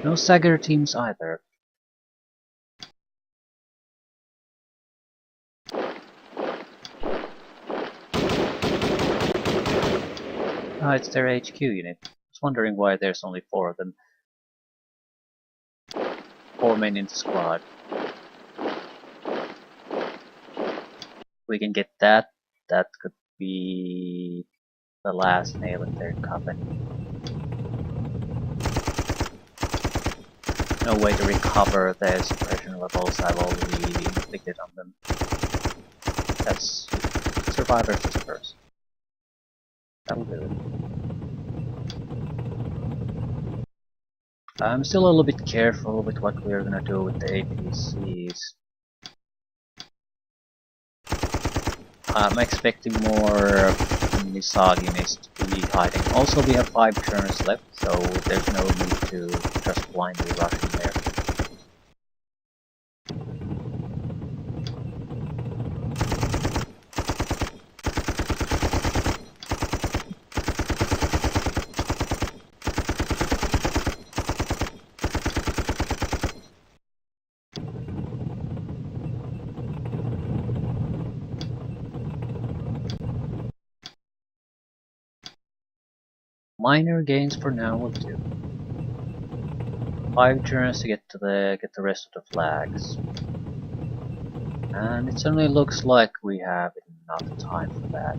No Sagar teams either. Ah, it's their HQ unit. I was wondering why there's only 4 of them. 4 men in the squad. We can get that. That could be the last nail in their coffin. No way to recover the suppression levels I've already inflicted on them. That's survivor's disperse. That'll do it. I'm still a little bit careful with what we're gonna do with the APCs. I'm expecting more missile units to be hiding. Also, we have 5 turns left, so there's no need to just blindly rush in there. Minor gains for now will do. 5 turns to get the rest of the flags. And it certainly looks like we have enough time for that.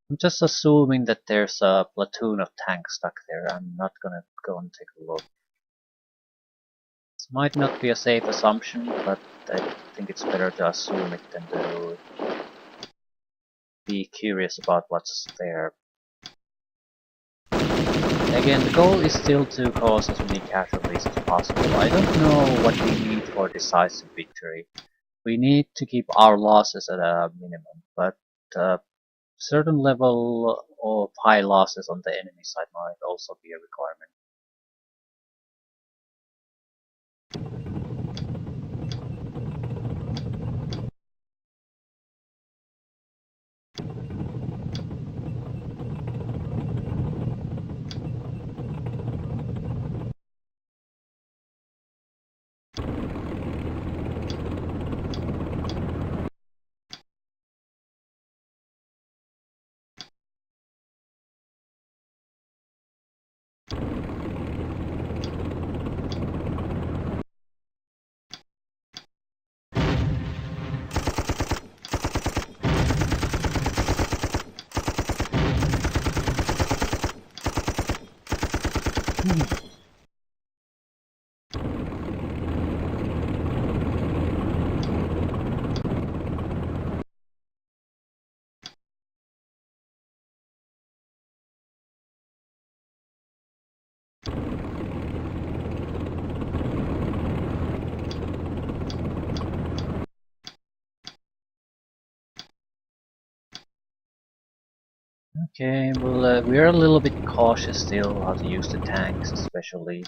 I'm just assuming that there's a platoon of tanks stuck there. I'm not gonna go and take a look. This might not be a safe assumption, but I think it's better to assume it than to be curious about what's there. Again, the goal is still to cause as many casualties as possible. I don't know what we need for decisive victory. We need to keep our losses at a minimum, but certain level of high losses on the enemy side might also be a requirement. Okay, well, we're a little bit cautious still how to use the tanks, especially.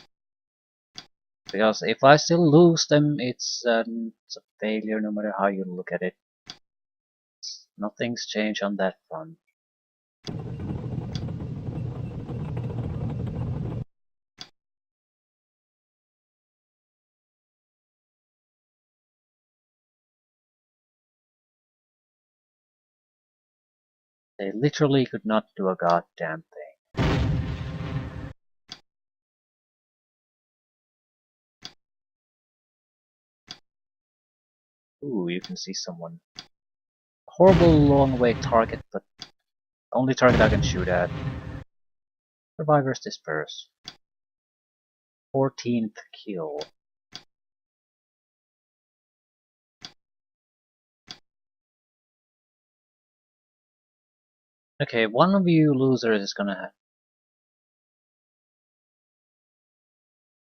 Because if I still lose them, it's a failure no matter how you look at it. Nothing's changed on that front. They literally could not do a goddamn thing. Ooh, you can see someone. Horrible long way target, but only target I can shoot at. Survivors disperse. 14th kill. Okay, one of you losers is gonna have.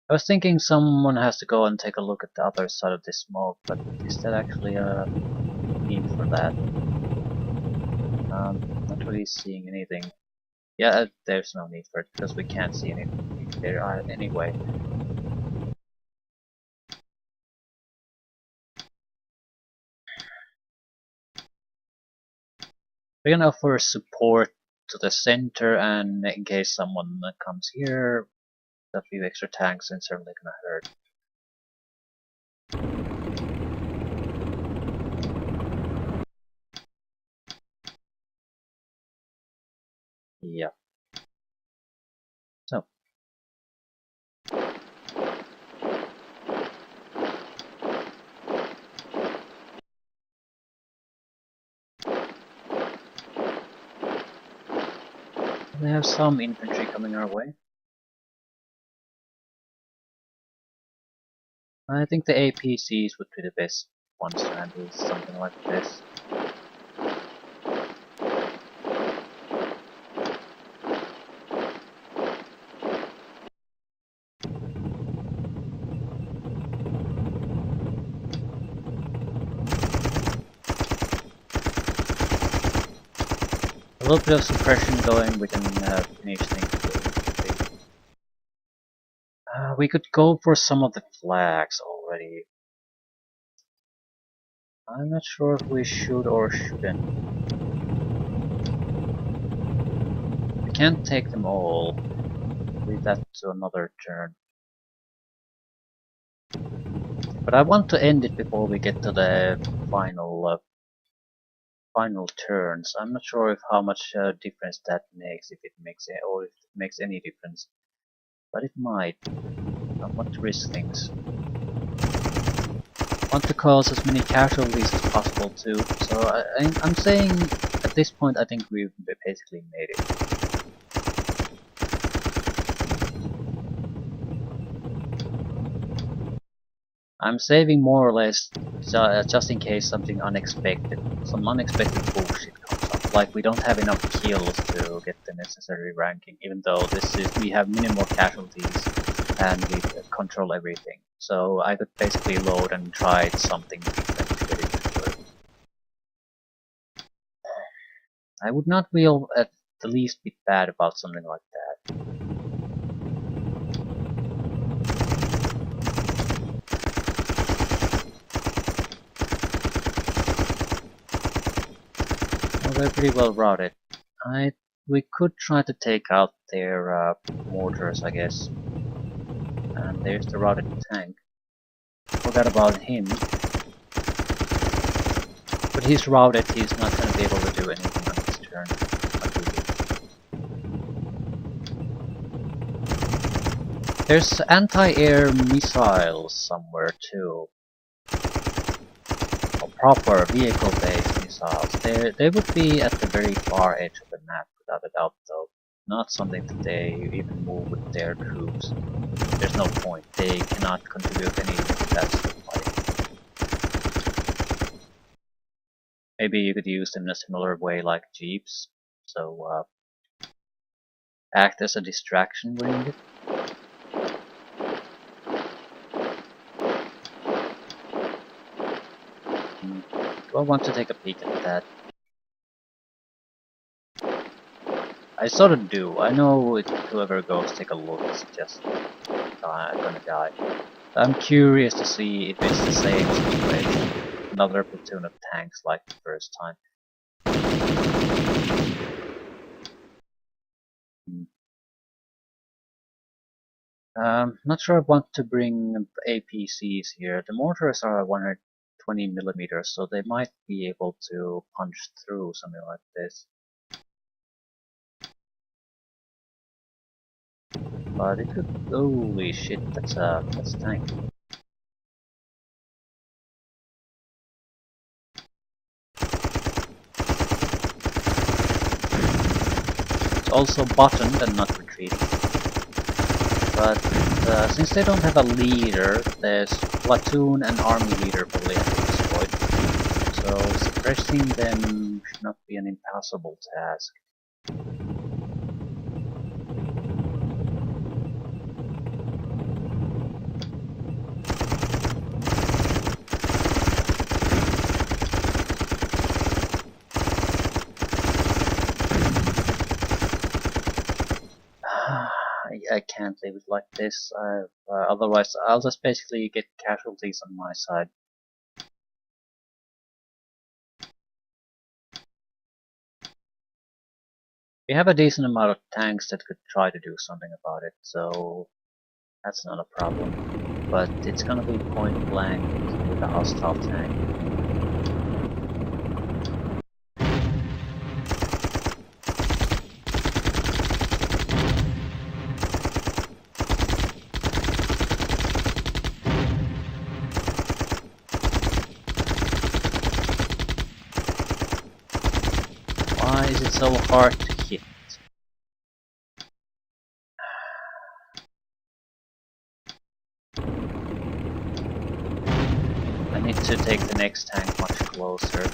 I was thinking someone has to go and take a look at the other side of this smoke, but is that actually a need for that? Not really seeing anything. Yeah, there's no need for it because we can't see anything there anyway. We're gonna offer support to the center, and in case someone comes here, a few extra tanks and certainly gonna hurt. Yeah. So. We have some infantry coming our way. I think the APCs would be the best ones to handle something like this. A little bit of suppression going, we can finish things. We could go for some of the flags already. I'm not sure if we should or shouldn't. We can't take them all. Leave that to another turn. But I want to end it before we get to the final turns. I'm not sure if how much difference that makes, if it makes it, or if it makes any difference. But it might. I want to risk things. I want to cause as many casualties as possible too. So I'm saying at this point I think we've basically made it. I'm saving more or less just in case something unexpected, some unexpected bullshit comes up. Like we don't have enough kills to get the necessary ranking, even though we have minimal casualties and we control everything. So I could basically load and try something different to get it to work. I would not feel at the least bit bad about something like that. Well, they're pretty well routed. We could try to take out their mortars, I guess. And there's the routed tank. Forgot about him. But he's routed, he's not gonna be able to do anything on his turn. There's anti-air missiles somewhere too. Or proper vehicle-based missiles. They would be at the very far edge of the map, without a doubt though. Not something that they even move with their troops. There's no point. They cannot contribute anything to that sort of fighting. Maybe you could use them in a similar way like jeeps. So act as a distraction when needed. Do I want to take a peek at that? I sort of do. I know whoever goes take a look is just gonna die. I'm curious to see if it's the same situation. Another platoon of tanks like the first time. Not sure I want to bring APCs here. The mortars are 120 millimeters, so they might be able to punch through something like this. But it could. Holy shit! That's a tank. It's also buttoned and not retreating. But since they don't have a leader, there's platoon and army leader probably have been destroyed. So suppressing them should not be an impossible task. I can't leave it like this, otherwise I'll just basically get casualties on my side. We have a decent amount of tanks that could try to do something about it, so that's not a problem. But it's gonna be point blank with a hostile tank. Why is it so hard to hit? I need to take the next tank much closer.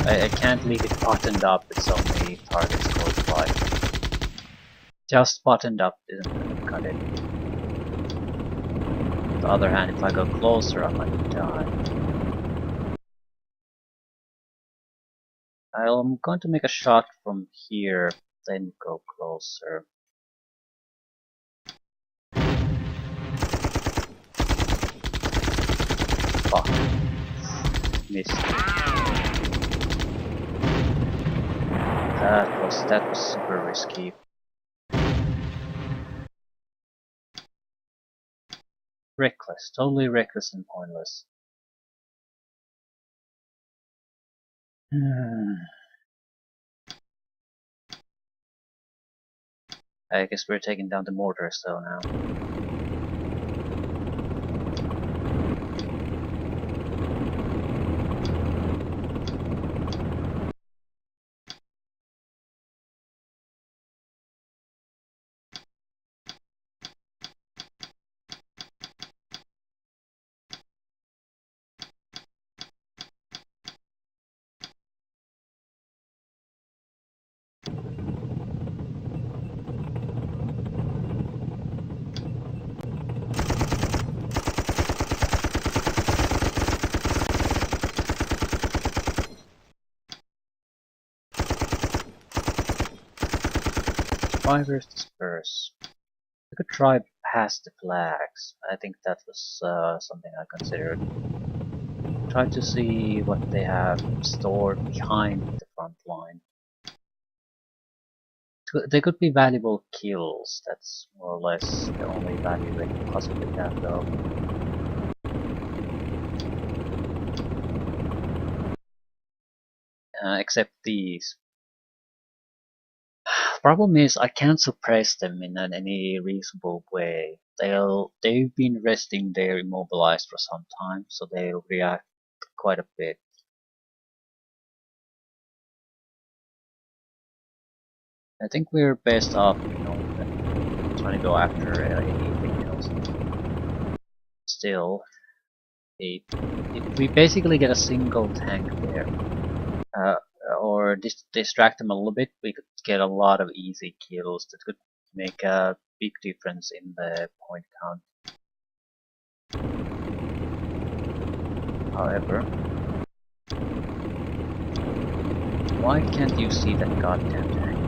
I can't leave it buttoned up with so many targets close by. Just buttoned up isn't gonna cut it. On the other hand, if I go closer, I might die. I'm going to make a shot from here, then go closer. Fuck. Missed. That was super risky. Reckless, totally reckless and pointless. Hmm. I guess we're taking down the mortars though now. Survivors disperse. We could try past the flags. I think that was something I considered. Try to see what they have stored behind the front line. They could be valuable kills. That's more or less the only value they could possibly have, though. Except these. Problem is, I can't suppress them in any reasonable way. They've been resting there immobilized for some time, so they'll react quite a bit. I think we're best off, trying to go after anything else. Still, if we basically get a single tank there, uh, or distract them a little bit, we could get a lot of easy kills that could make a big difference in the point count. However, why can't you see that goddamn tank?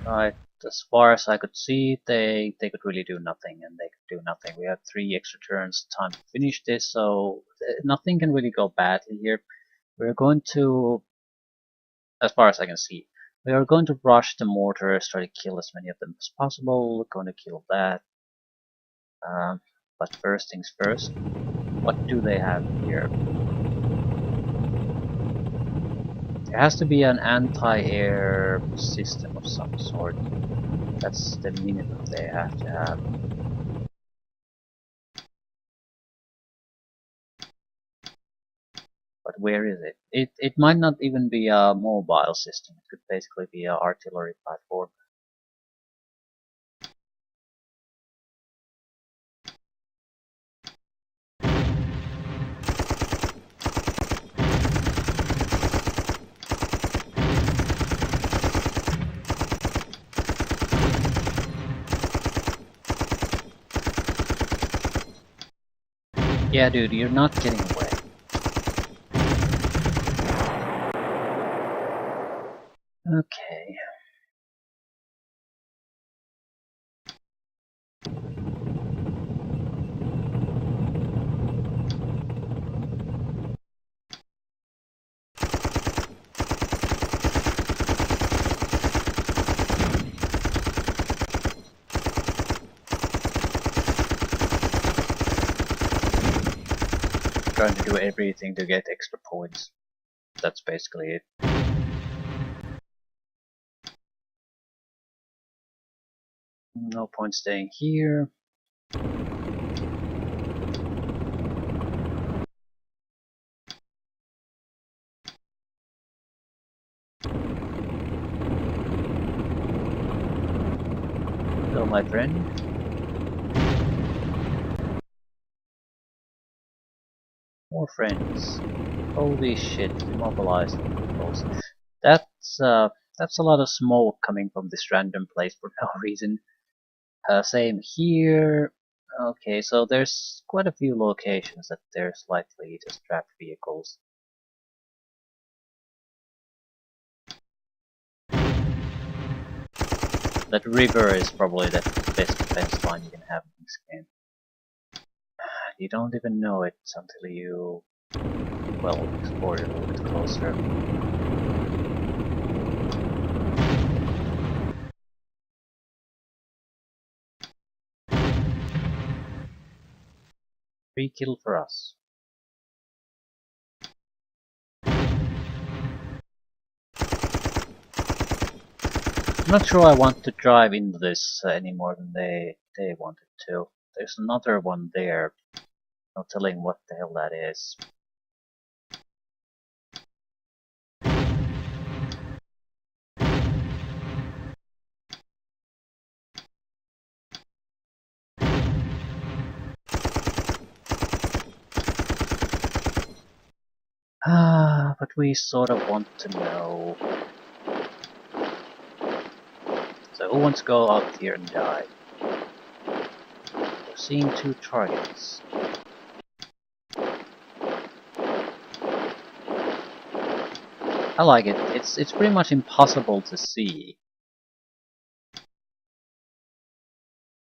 Right, as far as I could see, they could really do nothing, and they could do nothing. We have 3 extra turns time to finish this, so nothing can really go badly here. We're going to, as far as I can see, we are going to rush the mortars, try to kill as many of them as possible. We're going to kill that. But first things first, what do they have here? There has to be an anti-air system of some sort. That's the minimum they have to have. But where is it? It might not even be a mobile system. It could basically be an artillery platform. Yeah, dude, you're not getting away. Okay. Trying to do everything to get extra points. That's basically it. No point staying here. Hello, my friend. More friends. Holy shit, immobilized vehicles. That's a lot of smoke coming from this random place for no reason. Same here. Okay, so there's quite a few locations that there's likely distract vehicles. That river is probably the best defense line you can have in this game. You don't even know it until you, well, explore it a little bit closer. Free kill for us. I'm not sure I want to drive into this any more than they wanted to. There's another one there. No telling what the hell that is. But we sort of want to know. So who wants to go out here and die? We're seeing 2 targets. I like it. It's pretty much impossible to see.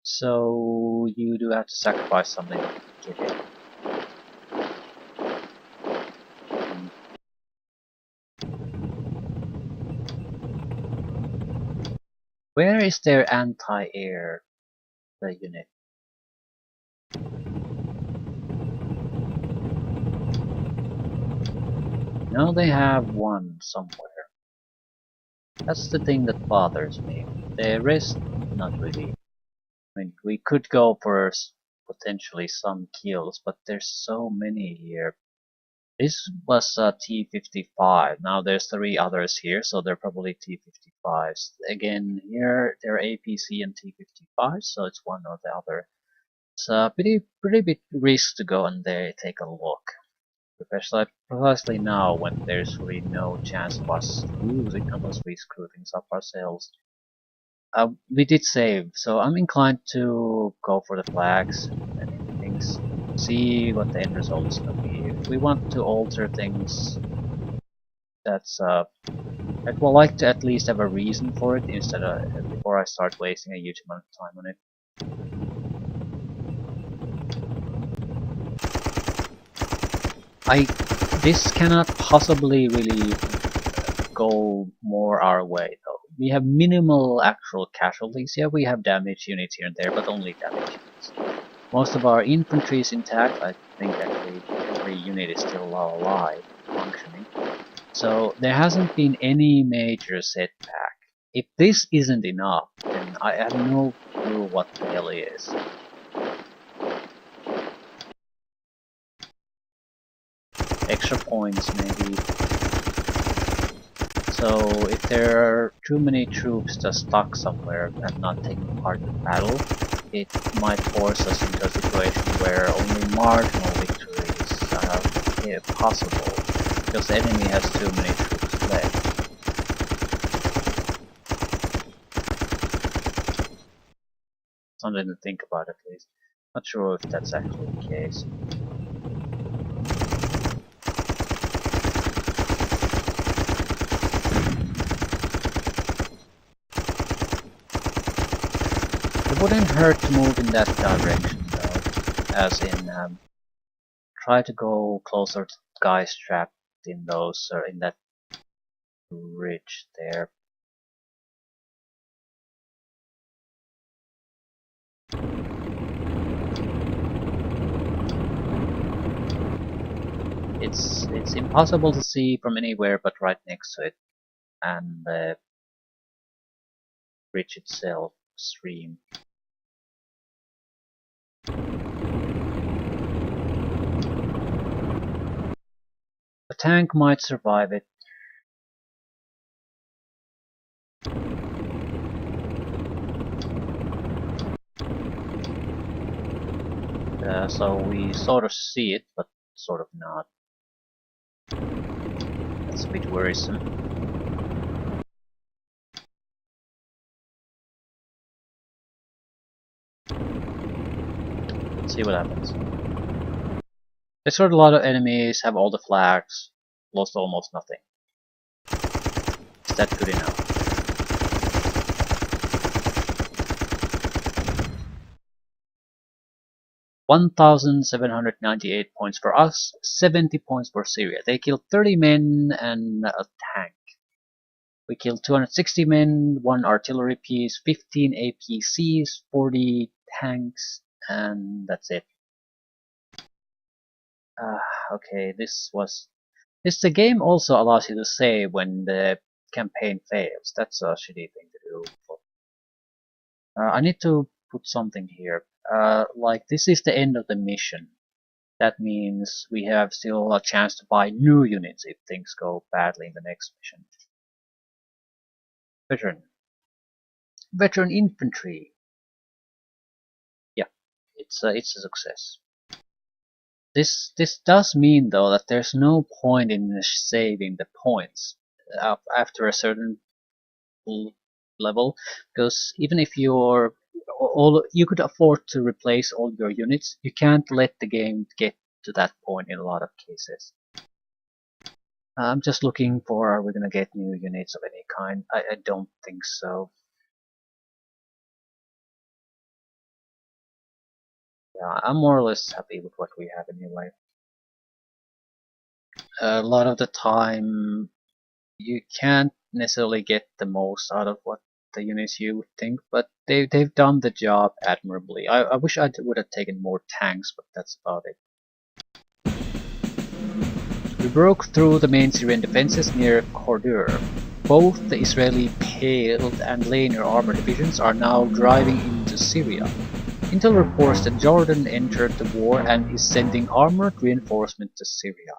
So you do have to sacrifice something to get it. Where is their anti-air unit? Now they have one somewhere. That's the thing that bothers me. The rest, not really. I mean, we could go for potentially some kills, but there's so many here. This was T-55. Now there's 3 others here, so they're probably T-55s. Again, here they're APC and T-55s, so it's one or the other. It's a pretty big risk to go in there and take a look. Precisely now, when there's really no chance of us losing unless we screw things up ourselves. We did save, so I'm inclined to go for the flags and things. See what the end result is going to be. If we want to alter things, that's I'd like to at least have a reason for it instead of before I start wasting a huge amount of time on it. This cannot possibly really go more our way though. We have minimal actual casualties. Yeah, we have damage units here and there, but only damage units. Most of our infantry is intact. I think actually every unit is still alive, functioning. So there hasn't been any major setback. If this isn't enough, then I have no clue what the hell it is. Extra points maybe. So if there are too many troops just stuck somewhere and not taking part in the battle, it might force us into a situation where only marginal victory is possible, because the enemy has too many troops left. Something to think about at least. Not sure if that's actually the case. It wouldn't hurt to move in that direction though, as in try to go closer to guys trapped in those or in that ridge there. It's impossible to see from anywhere but right next to it, and the bridge itself, stream. A tank might survive it. So we sort of see it, but sort of not. That's a bit worrisome. Let's see what happens. Destroyed a lot of enemies, have all the flags, lost almost nothing. Is that good enough? 1,798 points for us, 70 points for Syria. They killed 30 men and a tank. We killed 260 men, 1 artillery piece, 15 APCs, 40 tanks, and that's it. Okay, the game also allows you to save when the campaign fails. That's a shitty thing to do. I need to put something here. Like this is the end of the mission. That means we have still a chance to buy new units if things go badly in the next mission. Veteran infantry. Yeah, it's a success. This does mean though that there's no point in saving the points after a certain level, because even if you could afford to replace all your units, you can't let the game get to that point in a lot of cases. I'm just looking for, are we gonna get new units of any kind? I don't think so. Yeah, I'm more or less happy with what we have anyway. A lot of the time you can't necessarily get the most out of what the units you would think, but they've done the job admirably. I wish I would have taken more tanks, but that's about it. We broke through the main Syrian defenses near Cordur. Both the Israeli Pale and Linear Armor divisions are now driving into Syria. Intel reports that Jordan entered the war and is sending armored reinforcement to Syria.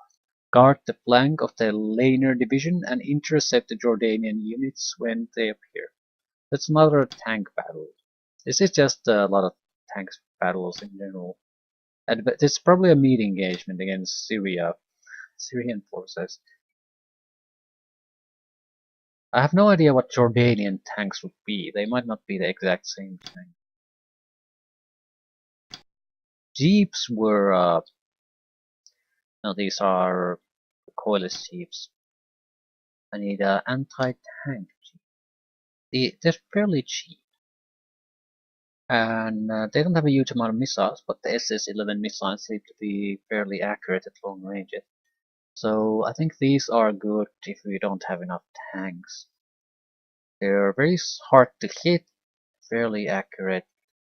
Guard the flank of the Linear division and intercept the Jordanian units when they appear. That's another tank battle. This is just a lot of tanks battles in general. And it's probably a meat engagement against Syrian forces. I have no idea what Jordanian tanks would be. They might not be the exact same thing. Jeeps were, no, these are coilless jeeps. I need an anti-tank jeep. They're fairly cheap. And they don't have a huge amount of missiles, but the SS-11 missiles seem to be fairly accurate at long ranges. So I think these are good if we don't have enough tanks. They're very hard to hit, fairly accurate,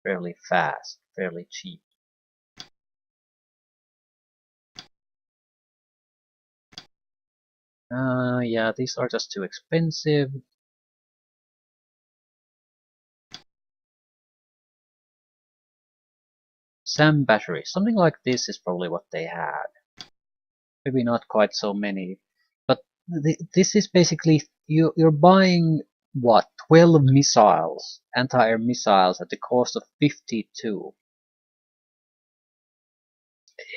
fairly fast, fairly cheap. Yeah, these are just too expensive. SAM batteries, something like this is probably what they had. Maybe not quite so many, but this is basically you're buying what 12 missiles, anti-air missiles at the cost of 52.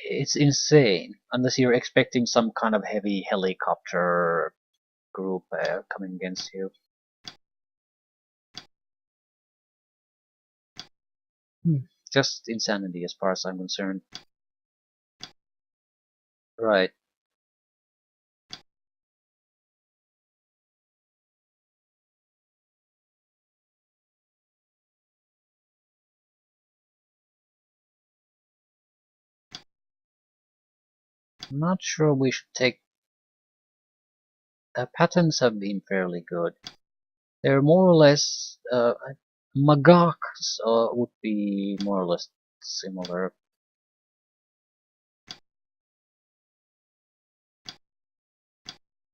It's insane, unless you're expecting some kind of heavy helicopter group coming against you. Just insanity as far as I'm concerned. Right. I'm not sure we should take. Patterns have been fairly good. They're more or less. Magaks would be more or less similar.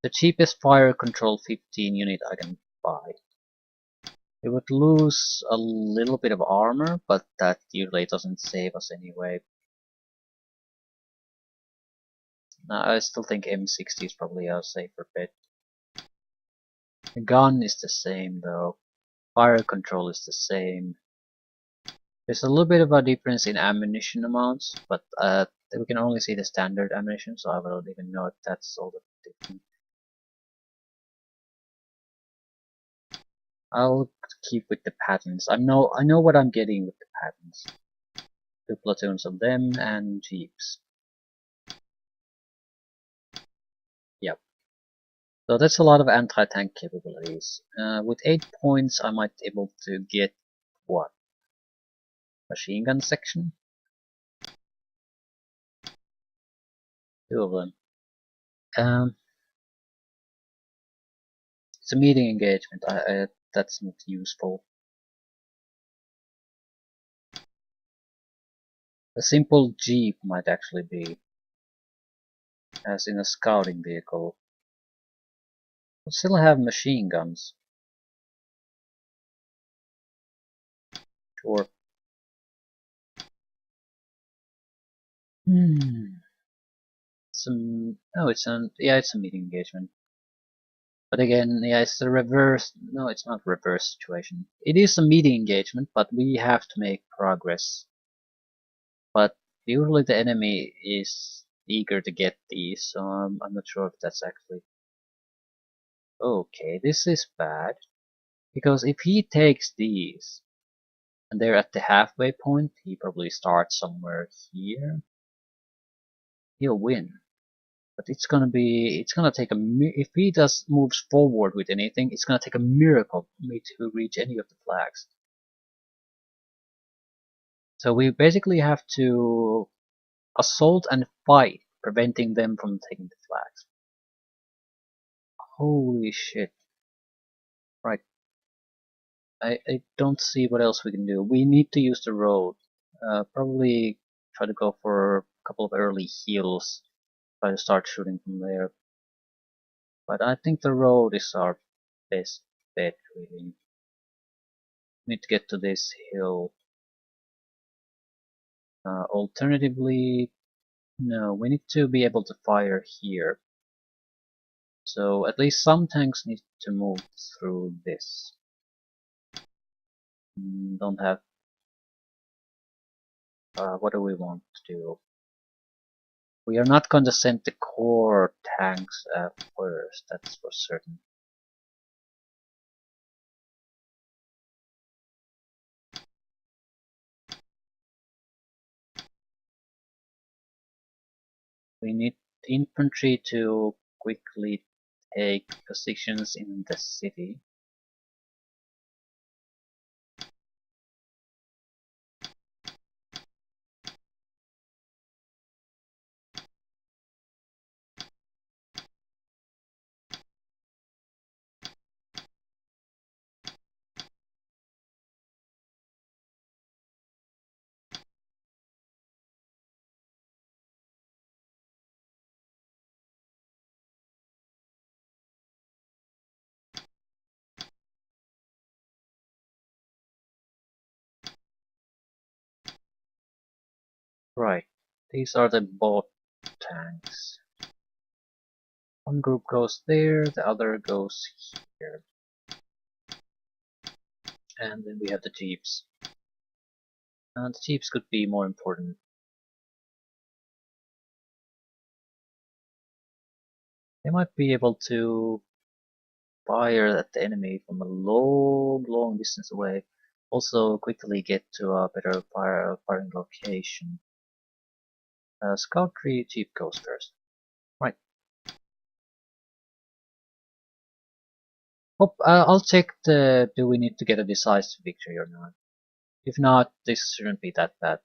The cheapest fire control 15 unit I can buy. It would lose a little bit of armor, but that usually doesn't save us anyway. I still think M60 is probably a safer bet. The gun is the same though. Fire control is the same. There's a little bit of a difference in ammunition amounts, but we can only see the standard ammunition, so I don't even know if that's all that different. I'll keep with the patterns. I know what I'm getting with the patterns. 2 platoons of them and jeeps. Yep. So that's a lot of anti-tank capabilities. With 8 points I might be able to get what? Machine gun section? Two of them. Um, it's a meeting engagement. That's not useful. A simple jeep might actually be, as in a scouting vehicle. We still have machine guns. Sure. Hmm. No, it's a meeting engagement. But again, yeah, it's the reverse. No, it's not reverse situation. It is a meeting engagement, but we have to make progress. But usually the enemy is eager to get these, so I'm not sure if that's actually okay. This is bad because if he takes these and they're at the halfway point, he probably starts somewhere here. He'll win. But it's gonna take if he does moves forward with anything, it's gonna take a miracle for me to reach any of the flags. So we basically have to assault and fight, preventing them from taking the flags. Holy shit. Right. I don't see what else we can do. We need to use the road. Probably try to go for a couple of early heals. Try to start shooting from there. But I think the road is our best bet, really. We need to get to this hill. Alternatively, no, we need to be able to fire here. So at least some tanks need to move through this. Don't have. What do we want to do? We are not going to send the core tanks first, that's for certain. We need infantry to quickly take positions in the city. Right, these are the boat tanks. One group goes there, the other goes here. And then we have the jeeps. And the jeeps could be more important. They might be able to fire at the enemy from a long distance away. Also quickly get to a better firing location. Scout 3 jeep goes first. Right. I'll check do we need to get a decisive victory or not. If not, this shouldn't be that bad.